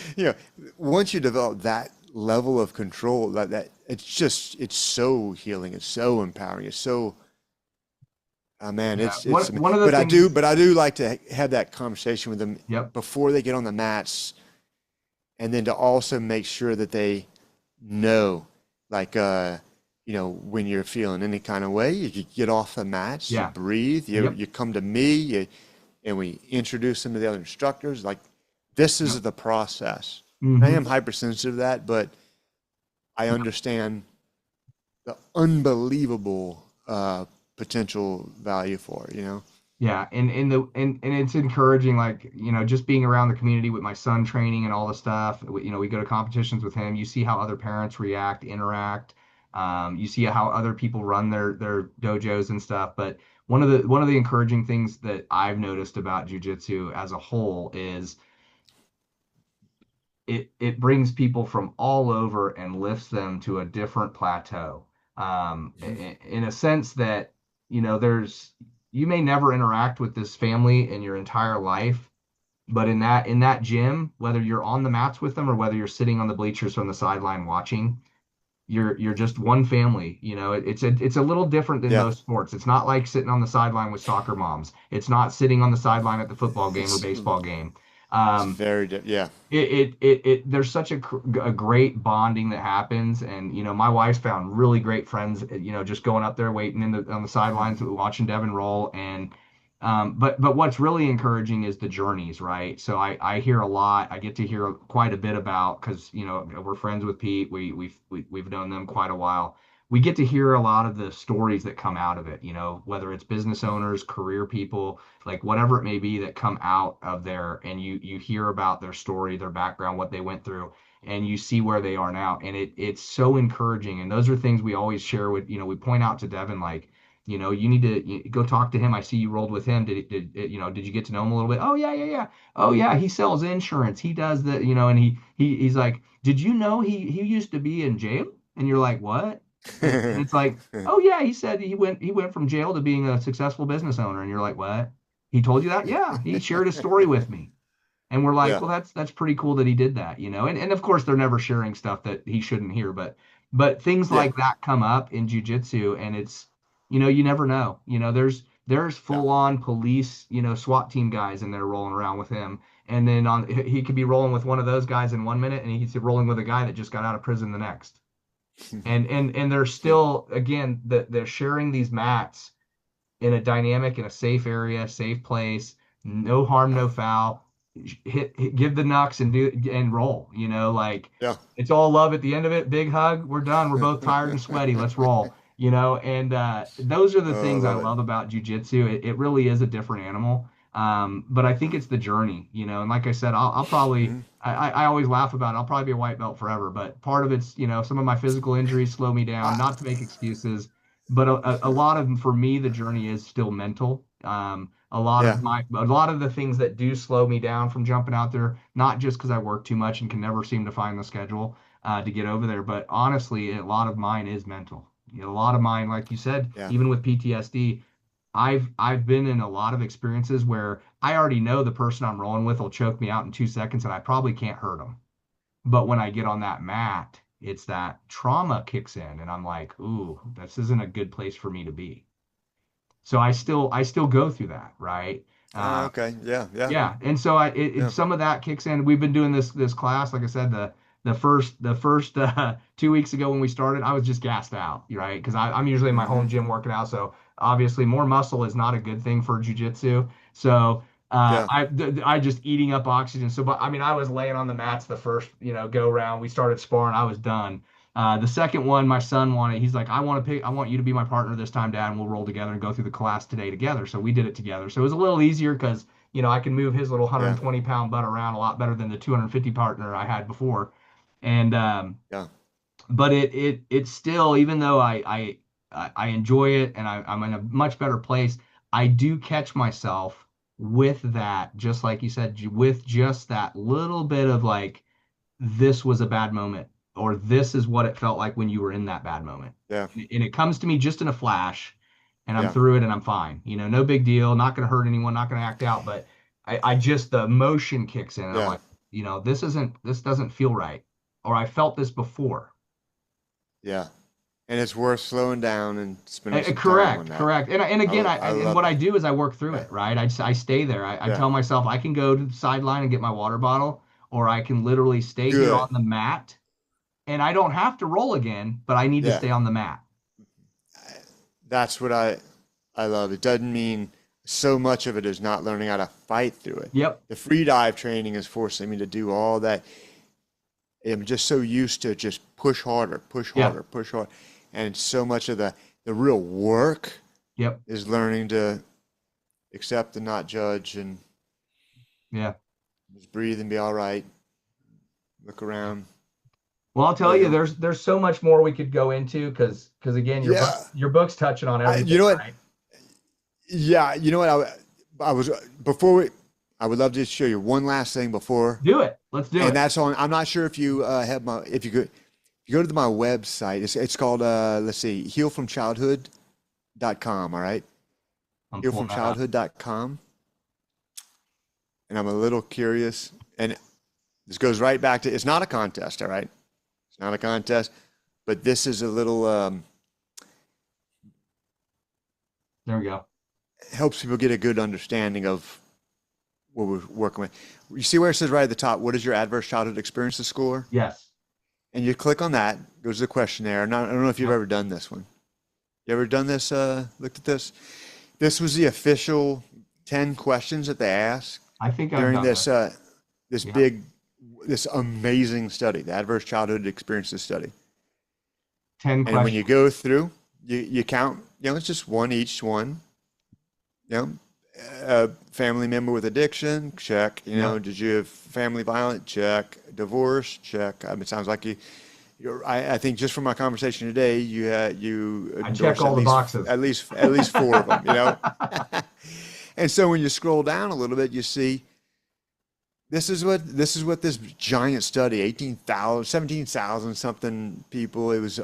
once you develop that level of control, that it's so healing, it's so empowering, it's so Man, Yeah. it's, One of the but things. I do like to have that conversation with them Yep. before they get on the mats, and then to also make sure that they know, like, when you're feeling any kind of way, you get off the mats, you Yeah. breathe, Yep. you come to me, and we introduce them to the other instructors. Like, this is Yep. the process. I Hmm. am hypersensitive to that, but I understand the unbelievable potential value for it, you know? Yeah, and it's encouraging, like, just being around the community with my son training and all the stuff. We go to competitions with him. You see how other parents react, interact. You see how other people run their dojos and stuff. But one of the encouraging things that I've noticed about jujitsu as a whole is it brings people from all over and lifts them to a different plateau. Mhm. In a sense that, there's you may never interact with this family in your entire life, but in that gym, whether you're on the mats with them or whether you're sitting on the bleachers from the sideline watching, you're just one family. It's a little different than Yeah, most sports. It's not like sitting on the sideline with soccer moms. It's not sitting on the sideline at the football game or it's baseball game. it's Um, very yeah. there's such a great bonding that happens. And my wife's found really great friends, just going up there waiting on the sidelines watching Devin roll. And but what's really encouraging is the journeys, right? So I hear a lot. I get to hear quite a bit about, because we're friends with Pete. We've known them quite a while. We get to hear a lot of the stories that come out of it, whether it's business owners, career people, like whatever it may be, that come out of there, and you hear about their story, their background, what they went through, and you see where they are now. And it's so encouraging. And those are things we always share with, we point out to Devin, like, you need to go talk to him. I see you rolled with him. Did you get to know him a little bit? Oh yeah, yeah, yeah. Oh yeah, he sells insurance. He does the, and he's like, did you know he used to be in jail? And you're like, what? And it's like, oh yeah, he said he went from jail to being a successful business owner. And you're like, what? He told you that? Yeah, he shared his story with me. And we're like, Yeah, well, that's pretty cool that he did that, And of course they're never sharing stuff that he shouldn't hear, but things yeah, like that come up in jujitsu, and it's, you never know. There's yeah. full on police, SWAT team guys in there rolling around with him. And then he could be rolling with one of those guys in 1 minute, and he's rolling with a guy that just got out of prison the next. And they're Yeah. still, again, they're sharing these mats in a dynamic, in a safe area, safe place, no harm, Yeah. no foul. Give the knucks and do and roll. Like, Yeah. it's all love at the end of it. Big hug. We're done. We're both tired and sweaty. Let's roll. And those are the Oh, I things I love it. love about jujitsu. It really is a different animal. But I think it's the journey. And like I said, I'll probably. Mhm. I always laugh about it. I'll probably be a white belt forever, but part of it's, some of my physical injuries slow me down, I, not to make excuses, but a lot of, for me, the journey is still mental. yeah. A lot of the things that do slow me down from jumping out there, not just because I work too much and can never seem to find the schedule to get over there, but honestly, a lot of mine is mental. A lot of mine, like you said, Yeah. even with PTSD, I've been in a lot of experiences where I already know the person I'm rolling with will choke me out in 2 seconds, and I probably can't hurt them. But when I get on that mat, it's that trauma kicks in, and I'm like, ooh, this isn't a good place for me to be. So I still go through that, right? Uh, Okay. Yeah. Yeah. yeah, and so Yeah. some of that kicks in. We've been doing this class, like I said, the first 2 weeks ago when we started, I was just gassed out, right? Because I'm usually in my home Hmm. gym working out, so obviously more muscle is not a good thing for jujitsu. So Yeah. I just eating up oxygen. So, but I mean, I was laying on the mats the first go round. We started sparring. I was done. The second one, my son wanted. He's like, I want you to be my partner this time, Dad, and we'll roll together and go through the class today together. So we did it together. So it was a little easier because I can move his little Yeah. 120-pound butt around a lot better than the 250 partner I had before. And Yeah. but it's still, even though I enjoy it, and I'm in a much better place, I do catch myself with that, just like you said, with just that little bit of like, this was a bad moment, or this is what it felt like when you were in that bad moment. Yeah. And it comes to me just in a flash, and I'm Yeah. through it and I'm fine. No big deal, not going to hurt anyone, not going to act out. But I just, the emotion kicks in, and I'm Yeah. like, this doesn't feel right. Or I felt this before. Yeah. And it's worth slowing down and spending some time on Correct, that. correct. And again, I and love what I it. do is I work through Yeah. it, right? I stay there. I Yeah. tell myself I can go to the sideline and get my water bottle, or I can literally stay here on Good. the mat, and I don't have to roll again, but I need to Yeah. stay on the mat. That's what I love. It doesn't mean so much of it is not learning how to fight through it. Yep, The free dive training is forcing me to do all that. I'm just so used to just push harder, push yep, harder, push harder. And so much of the real work yep, is learning to accept and not judge and yeah. just breathe and be all right. Look around. Well, I'll tell You you, know? there's so much more we could go into because again, Yeah. your book's touching on You everything, know what? right? Yeah. You know what? I was before I would love to show you one last thing before, Do it. Let's do and it. that's on. I'm not sure if you have my if you could. If you go to my website, it's called let's see, healfromchildhood.com. All right, I'm pulling that up. healfromchildhood.com. And I'm a little curious, and this goes right back to it's not a contest. All right, it's not a contest, but this is a little There we go. helps people get a good understanding of what we're working with. You see where it says right at the top, what is your adverse childhood experiences score? Yes. And you click on that, goes to the questionnaire. And I don't know if you've Yep. ever done this one. You ever done this, looked at this? This was the official 10 questions that they asked I think I've during done this this. this Yeah. this amazing study, the adverse childhood experiences study. 10 And when you questions. go through, you count, it's just one each one. You know, a family member with addiction, check. Yep. Did you have family violent? Check. Divorce? Check. It sounds like I think just from our conversation today, you I check endorsed all the boxes. at least four of them. And so when you scroll down a little bit, you see this is what this giant study, 18,000, 17,000 something people. It was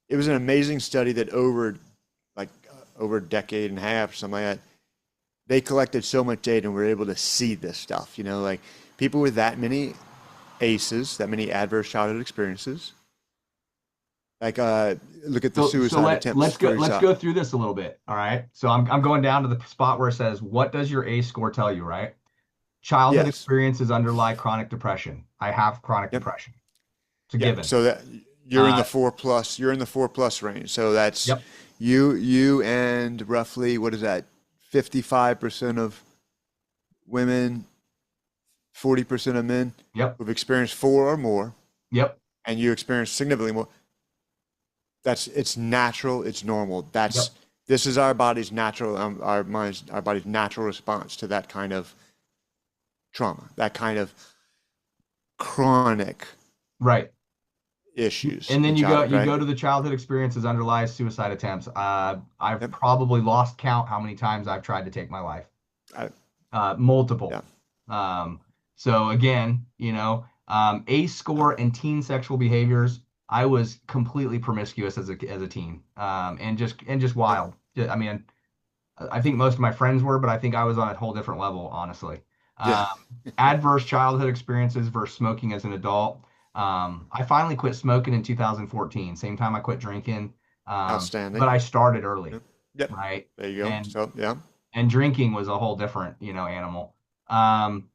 an amazing study that over a decade and a half or something like that, they collected so much data and were able to see this stuff. Like people with that many ACEs, that many adverse childhood experiences. Like look at the So suicide attempts for let's example. go through this a little bit. All right. So I'm going down to the spot where it says, what does your ACE score tell you, right? Childhood Yes. experiences underlie chronic depression. I have chronic Yep. depression. It's a Yep. given. So that you're in Uh, the 4+. You're in the 4+ range. So that's yep. you and roughly what is that? 55% of women, 40% of men Yep. who've experienced four or more, Yep. and you experience significantly more. It's natural, it's normal. Yep. This is our body's natural, our body's natural response to that kind of trauma, that kind of chronic Right. issues And then in childhood, you right? go to the childhood experiences underlies suicide attempts. I've Yep. probably lost count how many times I've tried to take my life. I, Multiple. yeah. So again, ACE score and teen sexual behaviors. I was completely promiscuous as a teen, and just Yep. wild. I mean, I think most of my friends were, but I think I was on a whole different level, honestly. Yeah. Um, Adverse childhood experiences versus smoking as an adult. I finally quit smoking in 2014, same time I quit drinking. But Outstanding. I started early, Yep. Yep. right? There you go. And So, yeah. and drinking was a whole different, animal. Um,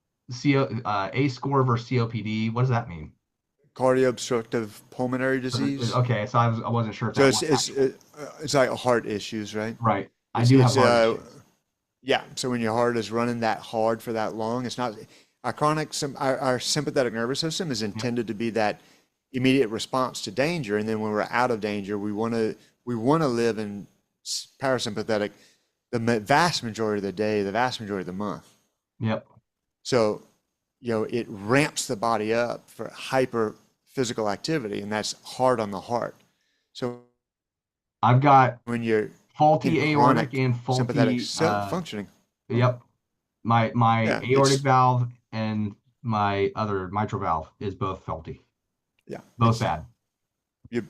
A score versus COPD. What does that mean? Cardio obstructive pulmonary disease. Okay, so I wasn't sure if So that was actual. it's like heart issues, right? Right. I It's do have it's heart issues. yeah. So when your heart is running that hard for that long, it's not our sympathetic nervous system is Yep. intended to be that immediate response to danger, and then when we're out of danger, we want to live in parasympathetic the vast majority of the day, the vast majority of the month. Yep. So, it ramps the body up for hyper physical activity, and that's hard on the heart. So I've got when you're in faulty aortic chronic and sympathetic faulty functioning, yep. My yeah, aortic valve and my other mitral valve is both faulty. yeah, Both bad. you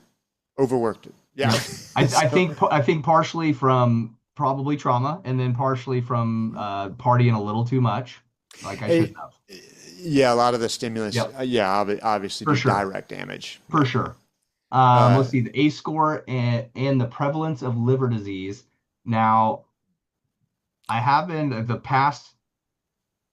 overworked it. Yeah. Yep. I So, think partially from probably trauma and then partially from partying a little too much, like I eh, shouldn't have. yeah, a lot of the stimulus, Yep. yeah, obviously For do sure. direct damage. For Yeah. sure. Uh, Let's see, the ACE score and the prevalence of liver disease. Now, I have been the past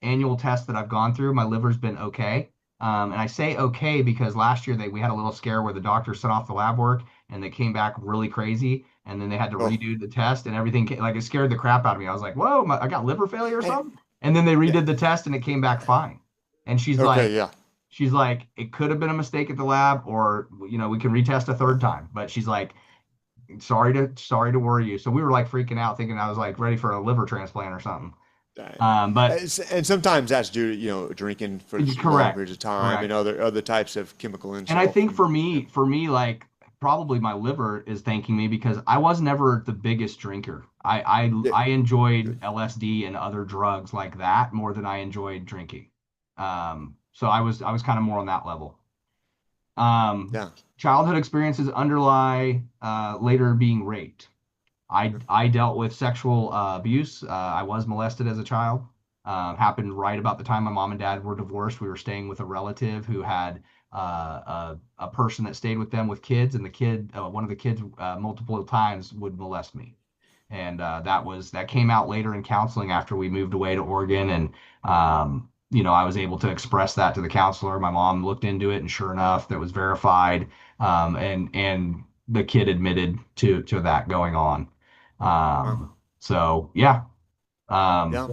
annual tests that I've gone through, my liver's been okay. And I say okay because last year we had a little scare where the doctor sent off the lab work and they came back really crazy, and then they had to oh, redo the test and everything. Like it scared the crap out of me. I was like, "Whoa, I got liver failure or and, something." And then they yeah, redid the test and it came back fine. And okay, yeah. she's like, it could have been a mistake at the lab, or we can retest a third time. But she's like, sorry to worry you. So we were like freaking out, thinking I was like ready for a liver transplant or something. Right. But And sometimes that's due to, drinking for long correct, periods of time and correct. other types of chemical And I insult think from, for me, like probably my liver is thanking me because I was never the biggest drinker. yeah, I enjoyed LSD and other drugs like that more than I enjoyed drinking. So I was kind of more on that level. Um, yeah. Childhood experiences underlie later being raped. I dealt with sexual abuse. I was molested as a child. Happened right about the time my mom and dad were divorced. We were staying with a relative who had a person that stayed with them with kids, and one of the kids, multiple times would molest me. And that came out later in counseling after we moved away to Oregon, and I was able to express that to the counselor. My mom looked into it, and sure enough, that was verified. And the kid admitted to that going on. Wow. So yeah. Um, Yeah.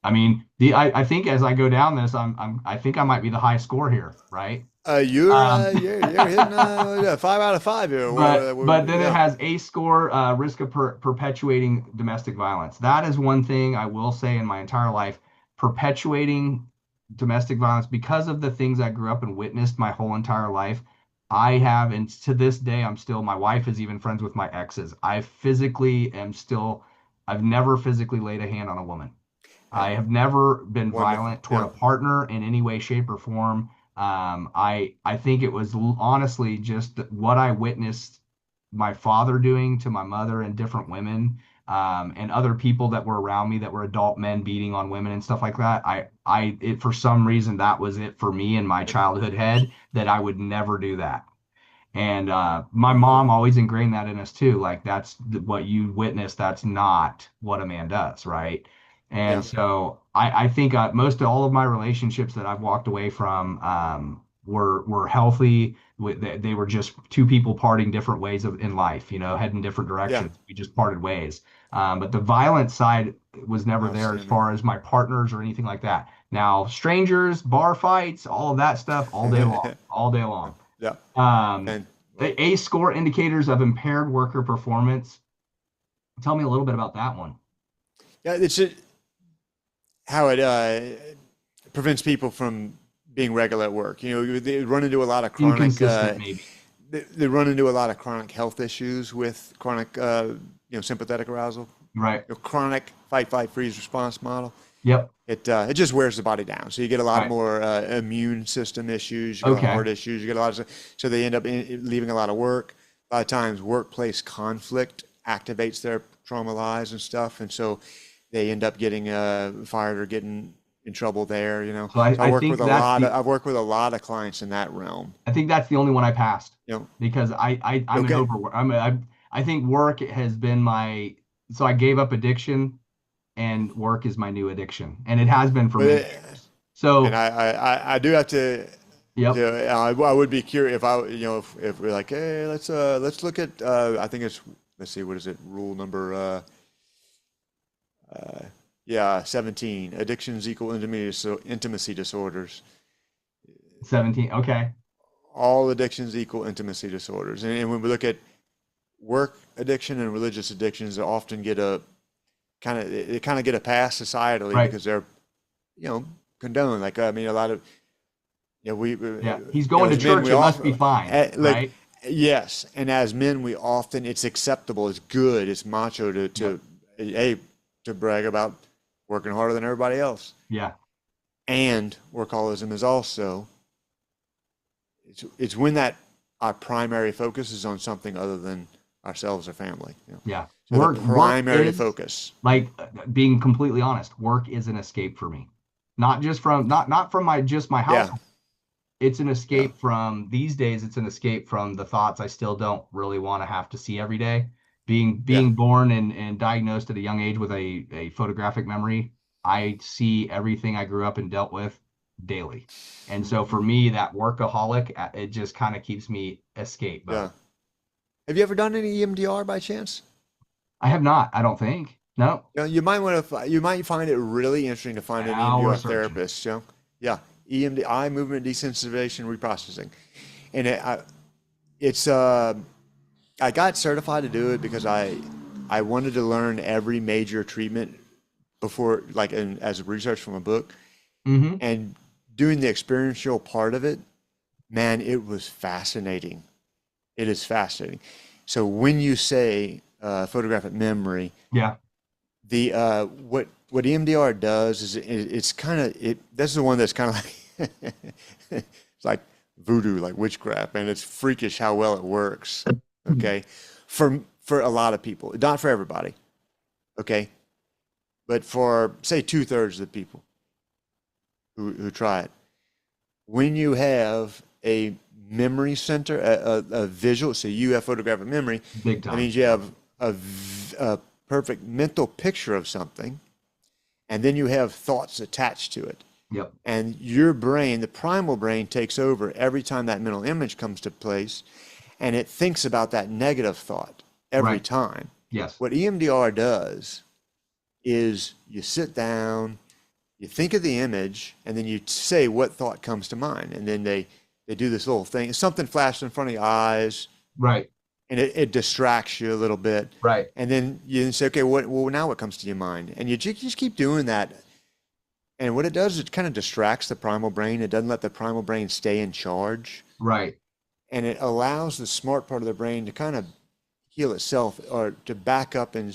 I mean, I think as I go down this, I think I might be the high score here, right? Um, You're hitting 5 out of 5 here. but then it Yeah. has a score, risk of perpetuating domestic violence. That is one thing I will say in my entire life, perpetuating domestic violence because of the things I grew up and witnessed my whole entire life. I have, and to this day, my wife is even friends with my exes. I've never physically laid a hand on a woman. Yeah. I have never been Wonderful. violent toward a Yeah. partner in any way, shape, or form. I think it was honestly just what I witnessed my father doing to my mother and different women, and other people that were around me that were adult men beating on women and stuff like that. For some reason, that was it for me in my childhood head that I would never do that. And my Wonderful. mom always ingrained that in us too. Like that's what you witness. That's not what a man does, right? And Yeah. so I think most of all of my relationships that I've walked away from were healthy. They were just two people parting different ways in life, heading different Yeah. directions. We just parted ways. But the violent side was never there as Outstanding. far as my partners or anything like that. Now, strangers, bar fights, all of that stuff, all day long, all day long. Yeah. Um, And well, the ACE score indicators of impaired worker performance. Tell me a little bit about that one. yeah, how it prevents people from being regular at work. They run into a lot of Inconsistent, maybe. they run into a lot of chronic health issues with chronic, sympathetic arousal, Right. chronic fight, flight, freeze response model. Yep. It just wears the body down. So you get a lot Right. more immune system issues. You get a lot of Okay. heart issues. You get a lot of so they end up leaving a lot of work. A lot of times, workplace conflict activates their trauma lives and stuff, and so they end up getting fired or getting in trouble there. So I, So I think I've worked with a lot of clients in that realm. I think that's the only one I passed You know, because I'm an okay, overwork. I think work has been so I gave up addiction, and work is my new addiction, and it has been for but many years. So, I do have to. yep. Yeah, I would be curious if if we're like, hey, let's look at I think it's let's see, what is it, rule number yeah, 17, addictions equal intimacy, so intimacy disorders. 17. Okay. All addictions equal intimacy disorders, and when we look at work addiction and religious addictions, they often get a kind of get a pass societally Right. because they're you know condoned. Like I mean, a lot of Yeah. He's going to as men church. we It must be often fine. like Right. yes, and as men we often it's acceptable, it's good, it's macho Yep. hey to brag about working harder than everybody else. Yeah. And workaholism is also it's when that our primary focus is on something other than ourselves or family. Yeah. So the Work primary is focus. like being completely honest, work is an escape for me. Not just from not from my Yeah. household. it's an Yeah. escape from these days. It's an escape from the thoughts I still don't really want to have to see every day. Yeah. Being born and diagnosed at a young age with a photographic memory, I see everything I grew up and dealt with daily. And so for me, that workaholic, it just kind of keeps me escape Yeah. mode. Have you ever done any EMDR by chance? I have not, I don't think. No. You know, you might want to, you might find it really interesting to find an Now we're EMDR searching. therapist. You know, yeah, EMD, eye movement desensitization reprocessing, and it's I got certified to do it because I wanted to learn every major treatment before, like, as a research from a book, Hmm. and doing the experiential part of it, man, it was fascinating. It is fascinating. So when you say photographic memory, Yeah. the what EMDR does is it's kind of it. This is the one that's kind of like it's like voodoo, like witchcraft, and it's freakish how well it works. Okay, for a lot of people, not for everybody. Okay, but for say 2/3 of the people who try it, when you have a memory center, a visual, so you have photographic memory, Big that time. means you Yep. have a perfect mental picture of something, and then you have thoughts attached to it. Yep. And your brain, the primal brain, takes over every time that mental image comes to place, and it thinks about that negative thought every Right. time. Yes. What EMDR does is you sit down, you think of the image, and then you say what thought comes to mind. And then they do this little thing. Something flashes in front of your eyes, Right. and it distracts you a little bit. Right. And then you say, okay, well, now what comes to your mind? And you just keep doing that. And what it does is it kind of distracts the primal brain. It doesn't let the primal brain stay in charge. Right. And it allows the smart part of the brain to kind of heal itself or to back up and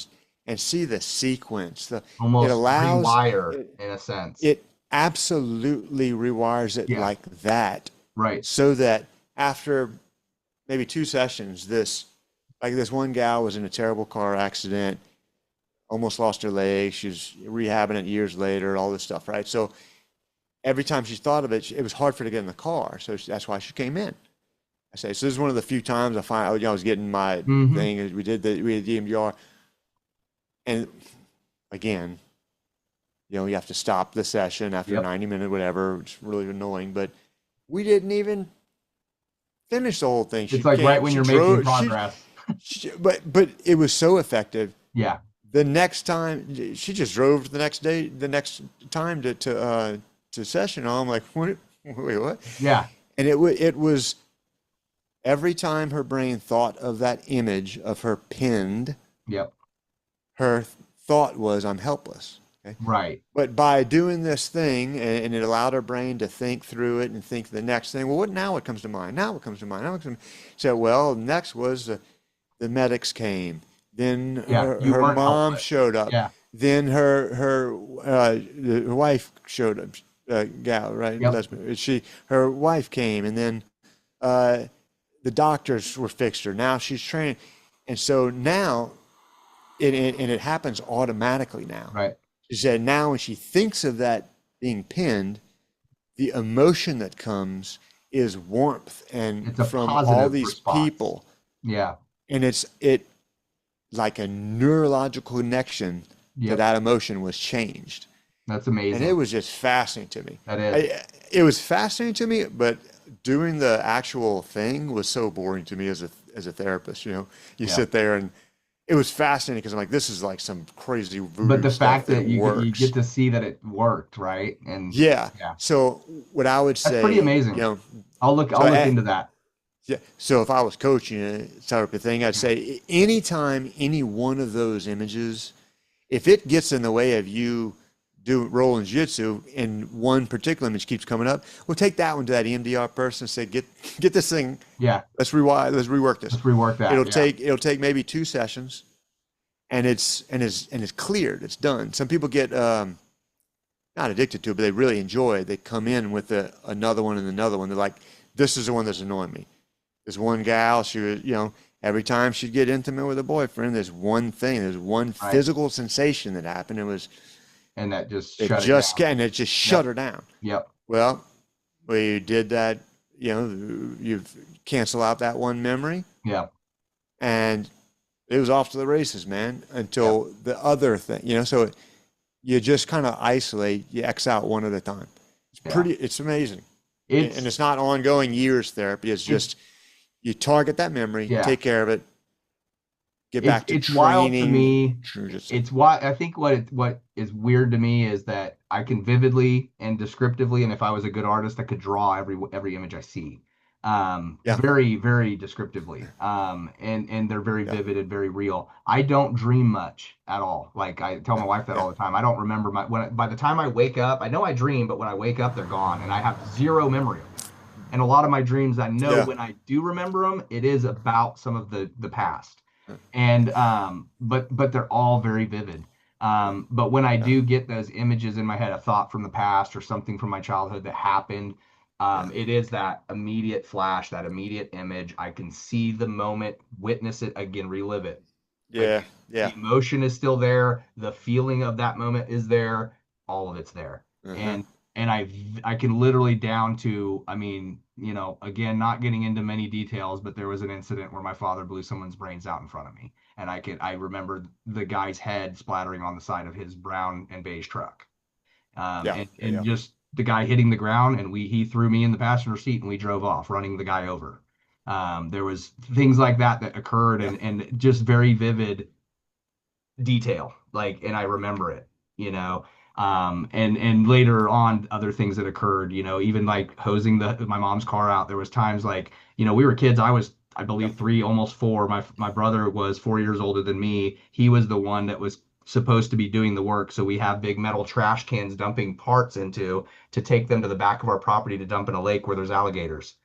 see the sequence. It Almost allows, rewire in a sense. it absolutely rewires it Yeah. like that Right. so that after maybe 2 sessions, this one gal was in a terrible car accident, almost lost her leg. She was rehabbing it years later, all this stuff, right? So every time she thought of it, it was hard for her to get in the car. So that's why she came in. I say, so this is one of the few times I find, I was getting my Hmm. thing. We did the EMDR. And again, you have to stop the session after Yep. 90 minutes, whatever. It's really annoying, but we didn't even finish the whole thing. It's like right when She you're making drove, progress. but it was so effective. Yeah. The next time she just drove the next day, the next time to session. And I'm like, what? Wait, what? Yeah. And it was every time her brain thought of that image of her pinned, Yep. her thought was, I'm helpless. Okay. Right. But by doing this thing, and it allowed her brain to think through it and think the next thing. Well, what comes to mind? Now what comes to mind? Now what comes to mind? So, well, next was the medics came. Then Yeah. You her weren't mom helpless. showed up. Yeah. Then her wife showed up. Gal, right? Yep. Lesbian. Her wife came, and then the doctors were fixed her. Now she's training, and so now it happens automatically now. Right. She said now when she thinks of that being pinned, the emotion that comes is warmth and It's a from all positive these response. people. Yeah. And it like a neurological connection to Yep. that emotion was changed. That's And it amazing. was just fascinating to me. That is. It was fascinating to me, but doing the actual thing was so boring to me as a therapist. You Yeah. sit there and it was fascinating because I'm like, this is like some crazy But voodoo the stuff fact that that you works. get to see that it worked, right? And Yeah. yeah, So what I would that's pretty say, amazing. so I'll look into that. yeah. So if I was coaching a type of thing, I'd say anytime any one of those images, if it gets in the way of you rolling jiu-jitsu and one particular image keeps coming up, we'll take that one to that EMDR person and say, get this thing, Yeah. let's rework this. Let's rework that. Yeah. It'll take maybe 2 sessions and it's cleared. It's done. Some people get not addicted to it, but they really enjoy it. They come in with another one and another one. They're like, this is the one that's annoying me. This one gal, she was, every time she'd get intimate with a boyfriend, there's one Right. physical sensation that happened. And that just shut it down. And it just shut her down. Yep. Well, we did that you cancel out that one memory, Yeah. and it was off to the races, man, Yeah. until the other thing, so you just kind of isolate, you X out one at a time. Yeah. It's amazing. And It's it's not ongoing years therapy. It's it's just you target that memory, yeah. take care of it, get it's back to it's wild to training me. jujitsu. It's why I think what is weird to me is that I can vividly and descriptively, and if I was a good artist, I could draw every image I see, Yeah, very descriptively, and they're very yeah, vivid and very real. I don't dream much at all. Like I tell yeah, my wife that yeah, all the time. I don't remember by the time I wake up, I know I dream, but when I wake up, they're gone, and I have zero memory of them. And a lot of my dreams, I know yeah, when I do remember them, it is about some of the past, and but they're all very vivid. But when I yeah, do get those images in my head, a thought from the past or something from my childhood that happened, yeah, it is that immediate flash, that immediate image. I can see the moment, witness it again, relive it yeah, again. The yeah. emotion is still there, the feeling of that moment is there, all of it's there. Uh-huh. And I can literally down to, I mean, again, not getting into many details, but there was an incident where my father blew someone's brains out in front of me, and I remember the guy's head splattering on the side of his brown and beige truck, Yeah, yeah, and yeah, just the guy hitting the ground, and he threw me in the passenger seat, and we drove off, running the guy over. There was things like that occurred, yeah, and just very vivid detail, like, and I remember it, and later on other things that occurred, even like hosing my mom's car out. There was times like, we were kids. I yeah. believe 3, almost 4. My brother was 4 years older than me. He was the one that was supposed to be doing the work, so we have big metal trash cans dumping parts into to take them to the back of our property to dump in a lake where there's alligators,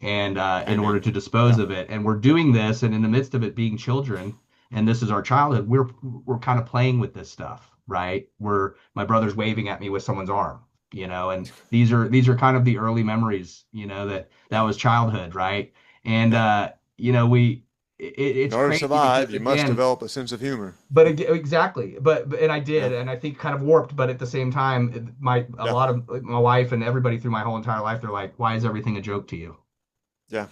and in order Amen. to dispose Yeah, of it. And we're doing this, and in the midst of it being children, and this is our childhood, we're kind of playing with this stuff, right? Where my brother's waving at me with someone's arm, and these are kind of the early memories, that yeah, was childhood, right? And yeah. it's In order to crazy survive, because, you must again, develop a sense of humor. exactly, and I Yeah, did, and I think kind of warped, but at the same time, a yeah, lot of my wife and everybody through my whole entire life, they're like, why is everything a joke to you? yeah.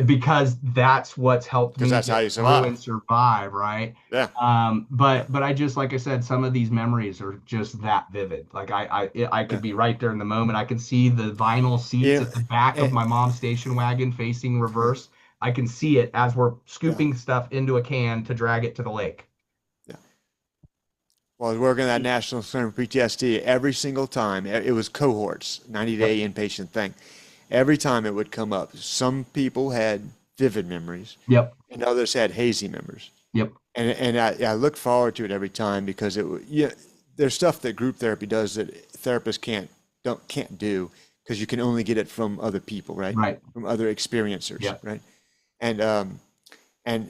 Because that's what's helped Because me that's how get you through survive. and survive, right? Yeah, yeah, But I just, like I said, some of these memories are just that vivid. Like I could yeah. be right there in the moment. I can see the vinyl seats Yeah, at the back of eh, my mom's station wagon facing reverse. I can see it as we're yeah, scooping stuff into a can to drag it to the lake. yeah. Well, I was working at National Center for PTSD every single time. It was cohorts, Yep. 90-day inpatient thing. Every time it would come up. Some people had vivid memories, Yep. and others had hazy memories. Yep. And I look forward to it every time because yeah, there's stuff that group therapy does that therapists can't do because you can only get it from other people, right? Right. From other experiencers, Yep. right? And and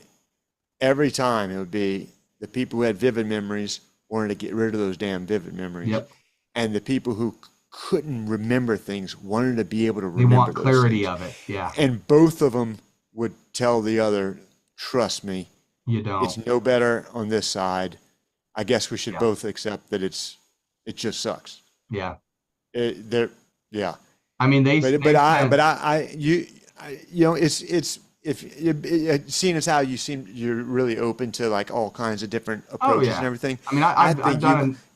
every time it would be the people who had vivid memories wanted to get rid of those damn vivid memories, Yep. and the people who couldn't remember things wanted to be able to They remember want those clarity things. of it. Yeah. And both of them would tell the other, trust me, You it's don't. no better on this side. I guess we should Yeah. both accept that it just sucks. Yeah. There, yeah. I mean, But they spent. it's if seeing as how you're really open to like all kinds of different Oh approaches and yeah. everything. I mean, I I've think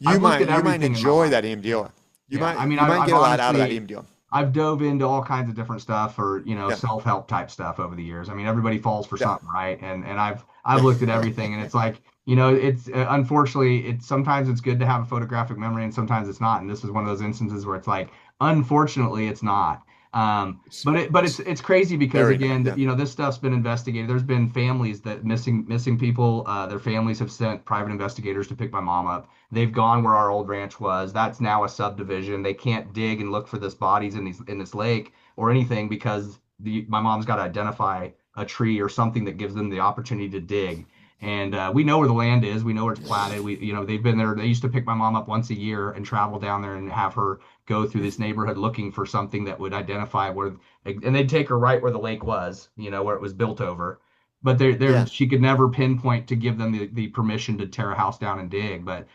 I've looked at you might everything in my enjoy life. that Yeah. EMDR. Yeah. I mean, You might I've get a lot out of that honestly, EMDR. I've dove into all kinds of different stuff, or Yeah, self-help type stuff over the years. I mean, everybody falls for yeah, something, right? And I've yeah, looked at everything, and it's like, it's unfortunately, it's sometimes it's good to have a photographic memory, and sometimes it's not. And this is one of those instances where it's like, unfortunately, it's not. But it's it's crazy because, very not. again, Yeah, this stuff's been investigated. There's been families that missing people. Their families have sent private investigators to pick my mom up. They've gone where our old ranch was. That's now a subdivision. They can't dig and look for this bodies in this lake or anything because my mom's got to identify a tree or something that gives them the opportunity to dig. And we know where the land is. We know where it's platted. They've been there. They used to pick my mom up once a year and travel down there and have her go through this neighborhood looking for something that would identify where, and they'd take her right where the lake was, where it was built over. But yeah, she could never pinpoint to give them the permission to tear a house down and dig. But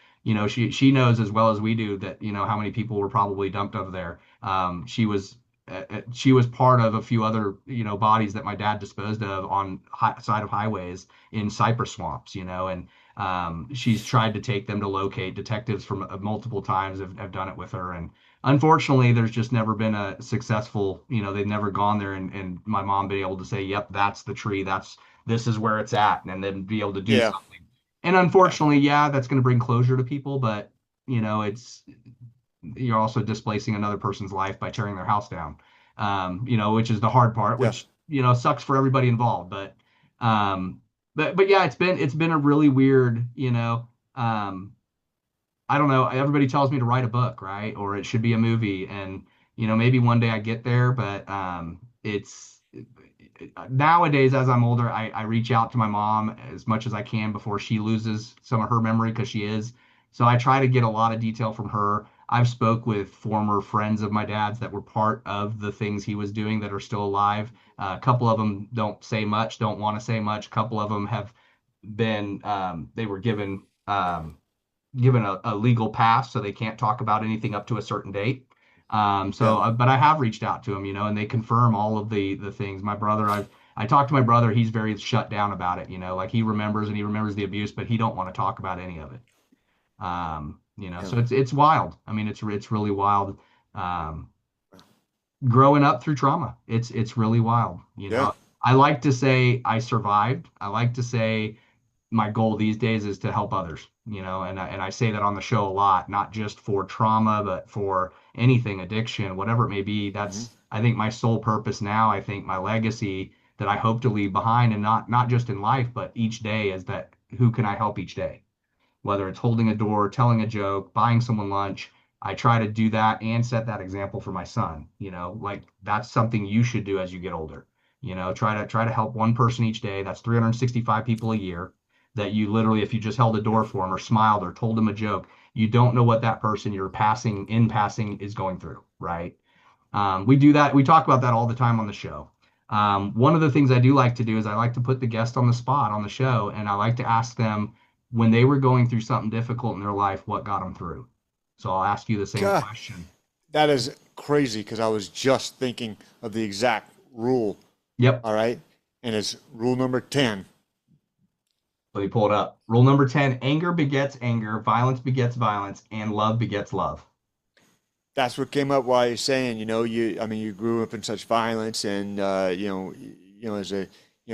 she knows as well as we do that how many people were probably dumped over there. She was she was part of a few other, bodies that my dad disposed of on side of highways in cypress swamps, and she's tried to take them to locate. Detectives from multiple times have done it with her. And unfortunately, there's just never been a successful, they've never gone there and my mom been able to say, yep, that's the tree. This is where it's at. And then be able to do Yeah. something. And unfortunately, yeah, that's going to bring closure to people, but you're also displacing another person's life by tearing their house down. Which is the hard part, Yeah. which, sucks for everybody involved. But yeah, it's been a really weird, I don't know. Everybody tells me to write a book, right? Or it should be a movie. And, maybe one day I get there, but it's nowadays, as I'm older, I reach out to my mom as much as I can before she loses some of her memory because she is. So I try to get a lot of detail from her. I've spoke with former friends of my dad's that were part of the things he was doing that are still alive. A couple of them don't say much, don't want to say much. A couple of them have been, they were given a legal pass, so they can't talk about anything up to a certain date. Yeah. But I have reached out to them, and they confirm all of the things. My brother, I talked to my brother. He's very shut down about it, like he remembers and he remembers the abuse, but he don't want to talk about any of it. Yeah. So it's wild. I mean, it's really wild. Um, Growing up through trauma, it's really wild. Yeah. I like to say I survived. I like to say my goal these days is to help others, and I say that on the show a lot, not just for trauma, but for anything, addiction, whatever it may be. Hmm. That's, I think, my sole purpose now. I think my legacy that I hope to leave behind, and not just in life, but each day, is that who can I help each day? Whether it's holding a door, telling a joke, buying someone lunch. I try to do that and set that example for my son, like that's something you should do as you get older. Try to help one person each day. That's 365 people a year that you literally, if you just held a door for them or smiled or told them a joke, you don't know what that person you're passing is going through, right? We do that. We talk about that all the time on the show. One of the things I do like to do is I like to put the guest on the spot on the show, and I like to ask them when they were going through something difficult in their life, what got them through. So I'll ask you the same God, question. that is crazy because I was just thinking of the exact rule. Yep. All right. And it's rule number 10. Let me pull it up. Rule number 10: anger begets anger, violence begets violence, and love begets love. That's what came up while you're saying, I mean, you grew up in such violence and, as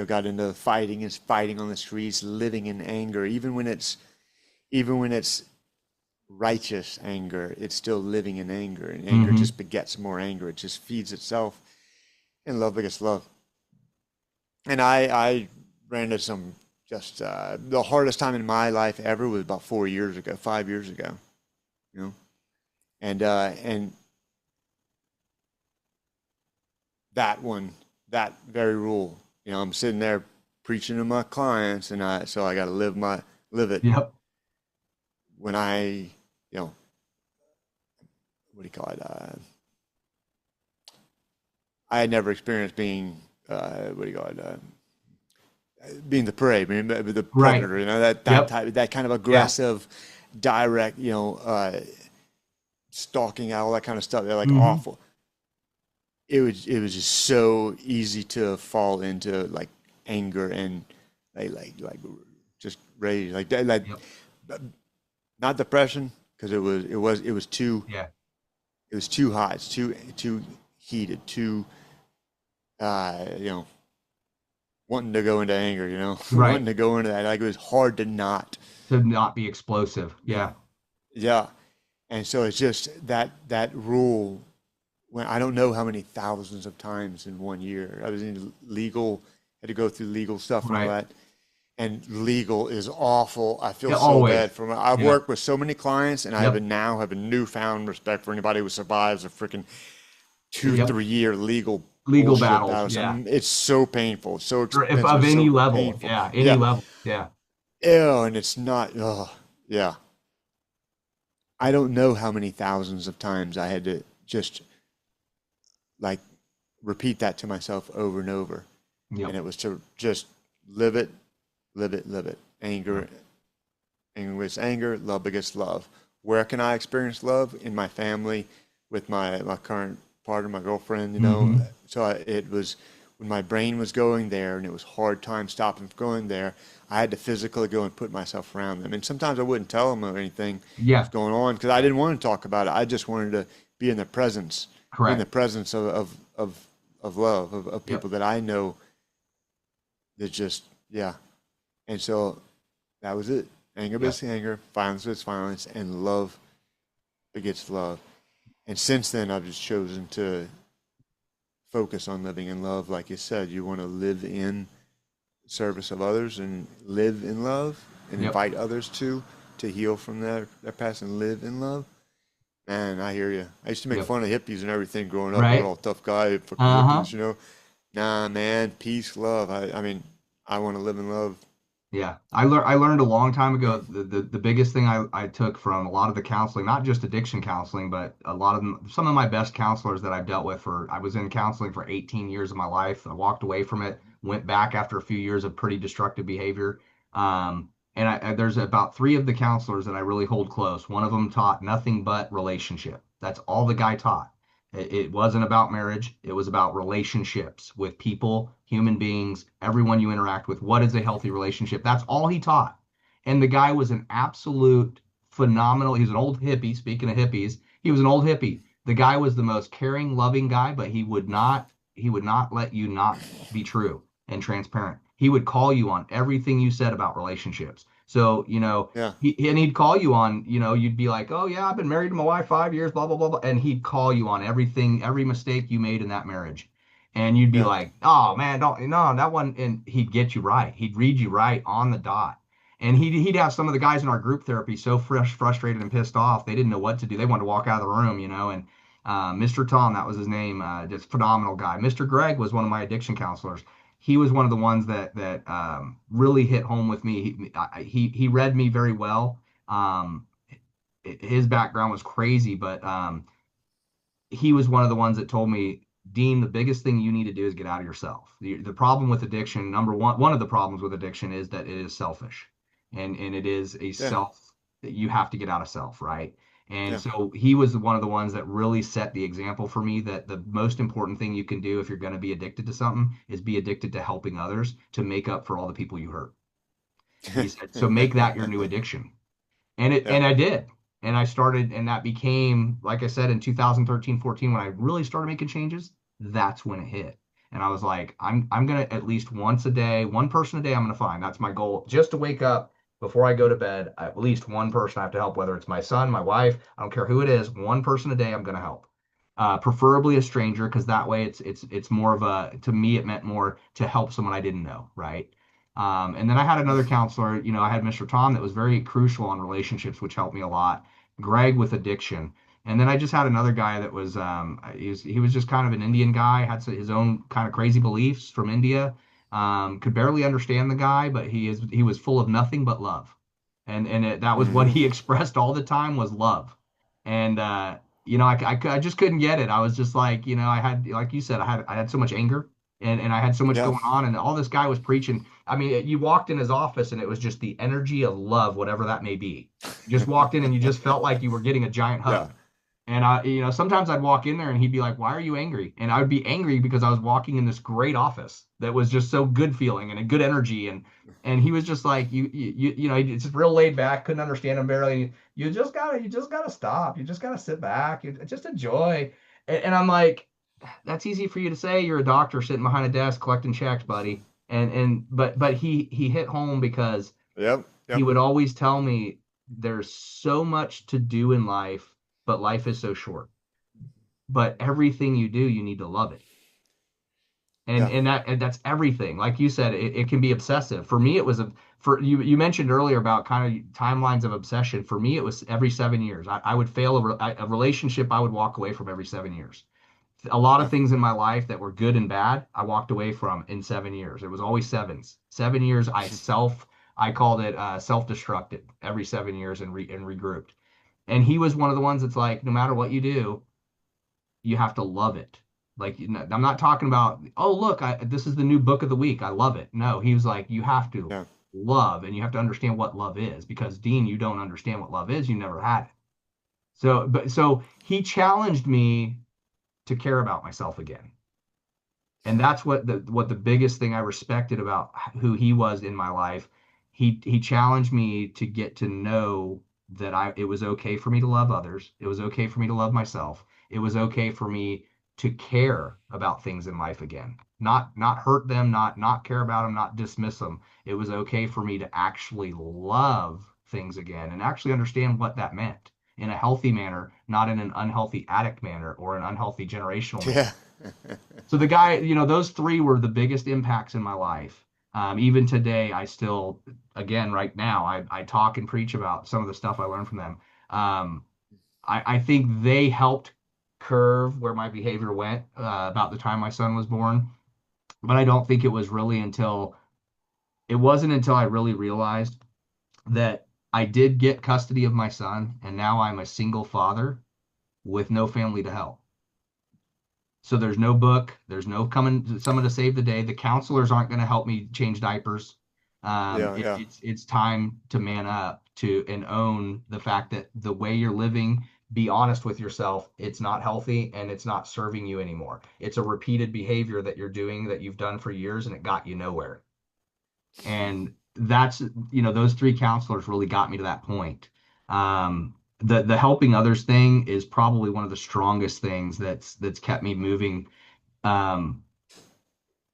got into fighting on the streets, living in anger, even when it's righteous anger, it's still living in anger, and anger Hmm. just begets more anger. It just feeds itself, and love begets love. And I ran into some just the hardest time in my life ever was about 4 years ago, 5 years ago, you know, and that very rule, I'm sitting there preaching to my clients, and so I got to live it Yep. when what do you call it? I had never experienced being what do you call it? Being the prey, being the Right. predator. That Yep. type, that kind of Yeah. aggressive, direct, stalking, all that kind of stuff. They're like Hmm. awful. It was just so easy to fall into like anger and like just rage, like that, like Yep. not depression because Yeah. it was too hot, it's too heated, too you know wanting to go into anger, wanting Right. to go into that. Like it was hard to not. To not be explosive. Yeah. Yeah. Yeah. And so it's just that rule when I don't know how many thousands of times in 1 year. I was in legal, had to go through legal stuff and all Right. that. And legal is awful. I feel Yeah. so Always. bad for them. I've Yeah. worked with so many clients and Yep. now have a newfound respect for anybody who survives a freaking two, Yep. 3 year legal Legal bullshit battles. battle. Yeah. It's so painful, so Or if expensive, of any so level. painful. Yeah. Any Yeah. level. Yeah. Ew, and it's not, oh, yeah. I don't know how many thousands of times I had to just like repeat that to myself over and over. And Yep. it was to just live it, live it, live it. Right. Anger with anger, love begets love. Where can I experience love? In my family, with my current partner, my girlfriend, you know. Hmm. It was when my brain was going there and it was hard time stopping from going there, I had to physically go and put myself around them. And sometimes I wouldn't tell them of anything was Yeah, going on because I didn't want to talk about it. I just wanted to be in the presence, be in the correct. presence of love, of Yep. people that I know that just, yeah. And so that was it. Anger Yep. begets anger, violence begets violence, and love begets love. And since then, I've just chosen to focus on living in love. Like you said, you want to live in service of others and live in love and Yep. invite others to heal from their past and live in love. Man, I hear you. I used to make Yep. fun of hippies and everything growing up. We're Right. all tough guy, fucking Uh-huh. hippies, you know. Nah, man, peace, love. I mean, I want to live in love. Yeah, I learned a long time ago Yeah. the biggest thing I took from a lot of the counseling, not just addiction counseling, but a lot of them, some of my best counselors that I've dealt with for I was in counseling for 18 years of my life. I walked away from it, went back after a few years of pretty destructive behavior. And there's about three of the counselors that I really hold close. One of them taught nothing but relationship. That's all the guy taught. It wasn't about marriage. It was about relationships with people, human beings, everyone you interact with. What is a healthy relationship? That's all he taught. And the guy was an absolute phenomenal. He's an old hippie. Speaking of hippies, he was an old hippie. The guy was the most caring, loving guy, but he would not let you not be true and transparent. He would call you on everything you said about relationships. So, Yeah. and he'd call you on, you'd be like, oh yeah, I've been married to my wife 5 years, blah, blah, blah, blah. And he'd call you on everything, every mistake you made in that marriage. And you'd be Yeah. like, oh man, don't, no, that one. And he'd get you right. He'd read you right on the dot. And he'd have some of the guys in our group therapy so frustrated and pissed off. They didn't know what to do. They wanted to walk out of the room. And Mr. Tom, that was his name, just phenomenal guy. Mr. Greg was one of my addiction counselors. He was one of the ones that really hit home with me. He read me very well. Um, his background was crazy, but he was one of the ones that told me, Dean, the biggest thing you need to do is get out of yourself. The problem with addiction, number one of the problems with addiction is that it is selfish, and it is a Yeah. self that you have to get out of self, right? And Yeah. so he was one of the ones that really set the example for me that the most important thing you can do if you're going to be addicted to something is be addicted to helping others to make up for all the people you hurt. He said, so make that your new addiction. And Yeah. I did. And I started, and that became, like I said, in 2013, 14, when I really started making changes, that's when it hit. And I was like, I'm gonna at least once a day, one person a day I'm gonna find. That's my goal. Just to wake up before I go to bed, at least one person I have to help, whether it's my son, my wife, I don't care who it is, one person a day I'm gonna help. Preferably a stranger, because that way it's more of a, to me, it meant more to help someone I didn't know, right? And then I had another counselor, I had Mr. Tom that was very crucial on relationships, which helped me a lot. Greg with addiction. And then I just had another guy that was, he was just kind of an Indian guy, had his own kind of crazy beliefs from India. Could barely understand the guy, but he was full of nothing but love. And that was what Hmm. he expressed all the time was love. And, I just couldn't get it. I was just like, I had, like you said, I had so much anger and I had so much Yeah. going on, and all this guy was preaching. I mean, you walked in his office and it was just the energy of love, whatever that may be. You just walked in and you just felt like you were getting a giant Yeah. hug. And sometimes I'd walk in there and he'd be like, "Why are you angry?" And I would be angry because I was walking in this great office that was just so good feeling and a good energy. And he was just like, it's just real laid back, couldn't understand him barely. You just gotta stop. You just gotta sit back. You just enjoy. And I'm like, that's easy for you to say. You're a doctor sitting behind a desk collecting checks, buddy. But he hit home because Yep. he Yep. would always tell me there's so much to do in life, but life is so short. But everything you do, you need to love it. And Yeah. that's everything. Like you said, it can be obsessive. For me, it was for you mentioned earlier about kind of timelines of obsession. For me, it was every 7 years. I would fail a relationship I would walk away from every 7 years. A lot of Yeah. things in my life that were good and bad, I walked away from in 7 years. It was always sevens. 7 years, I called it self-destructed every 7 years and regrouped. And he was one of the ones that's like, no matter what you do, you have to love it. Like, I'm not talking about, oh, look, this is the new book of the week. I love it. No, he was like, you have to Yeah. love and you have to understand what love is because, Dean, you don't understand what love is. You never had it. So he challenged me to care about myself again. And that's what the biggest thing I respected about who he was in my life. He challenged me to get to know that it was okay for me to love others. It was okay for me to love myself. It was okay for me to care about things in life again. Not hurt them, not care about them, not dismiss them. It was okay for me to actually love things again and actually understand what that meant in a healthy manner, not in an unhealthy addict manner or an unhealthy generational manner. Yeah. So the guy, those three were the biggest impacts in my life. Even today, I still, again, right now, I talk and preach about some of the stuff I learned from them. Um, I think they helped curve where my behavior went about the time my son was born. But I don't think it wasn't until I really realized that I did get custody of my son, and now I'm a single father with no family to help. So there's no book, there's no someone to save the day. The counselors aren't going to help me change diapers. Yeah. Yeah. It's time to man up to and own the fact that the way you're living, be honest with yourself, it's not healthy and it's not serving you anymore. It's a repeated behavior that you're doing that you've done for years and it got you nowhere. And that's, those three counselors really got me to that point. The helping others thing is probably one of the strongest things that's kept me moving. Um,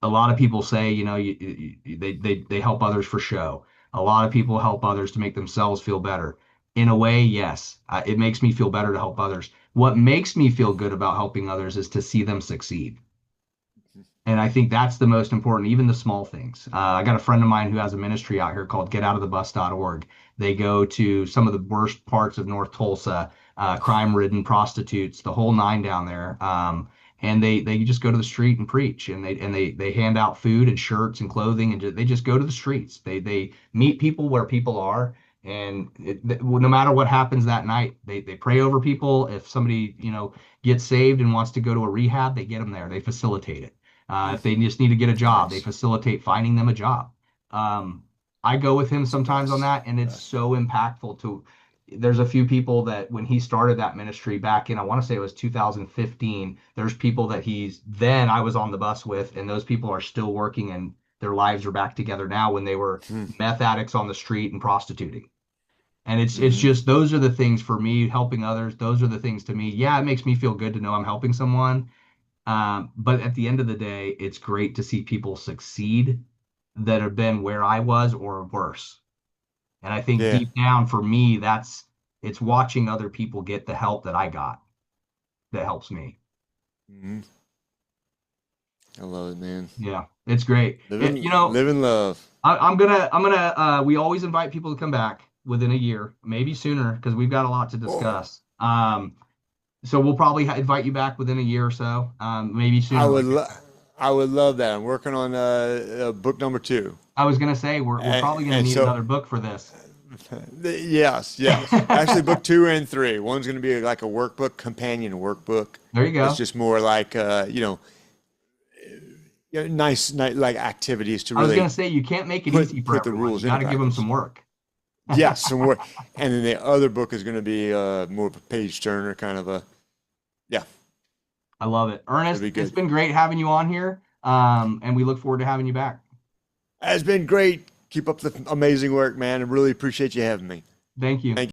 a lot of people say, they help others for show. A lot of people help others to make themselves feel better. In a way, yes, it makes me feel better to help others. What makes me feel good about helping others is to see them succeed. And I think that's the most important, even the small things. I got a friend of mine who has a ministry out here called getoutofthebus.org. They go to some of the worst parts of North Tulsa, crime-ridden prostitutes, the whole nine down there. And they just go to the street and preach, and they hand out food and shirts and clothing, and they just go to the streets. They meet people where people are, and no matter what happens that night, they pray over people. If somebody gets saved and wants to go to a rehab, they get them there. They facilitate it. If they just need to get a job, they Nice. facilitate finding them a job. Um, I go with him It's the sometimes on best. that, and it's Best. so impactful to. There's a few people that when he started that ministry back in, I want to say it was 2015, there's people that I was on the bus with, and those people are still working and their lives are back together now when they were Hmm. meth addicts on the street and prostituting. And it's Hmm. just those are the things for me, helping others. Those are the things to me. Yeah, it makes me feel good to know I'm helping someone. But at the end of the day, it's great to see people succeed that have been where I was or worse. And I think Yeah. deep down for me, it's watching other people get the help that I got that helps me. Hmm. I love it, man. Yeah, it's great. Live and love. We always invite people to come back within a year, maybe sooner, because we've got a lot to Oh, discuss. So we'll probably invite you back within a year or so, maybe I sooner. would Like lo I would love that. I'm working on book number two, I was gonna say, we're probably gonna and need so another book for this. yes, yes. Actually, book two and three. One's going to be like a workbook, companion workbook. There you That's go. just more like nice, like activities to I was gonna really say you can't make it easy for put the everyone. rules You into got to give them practice. some work. Yes, some more. And then the other book is going to be more of a page turner, kind of a yeah. I love it, It'll Ernest. be It's good. been great having you on here, and we look forward to having you back. It's been great. Keep up the amazing work, man. I really appreciate you having me. Thank you. Thank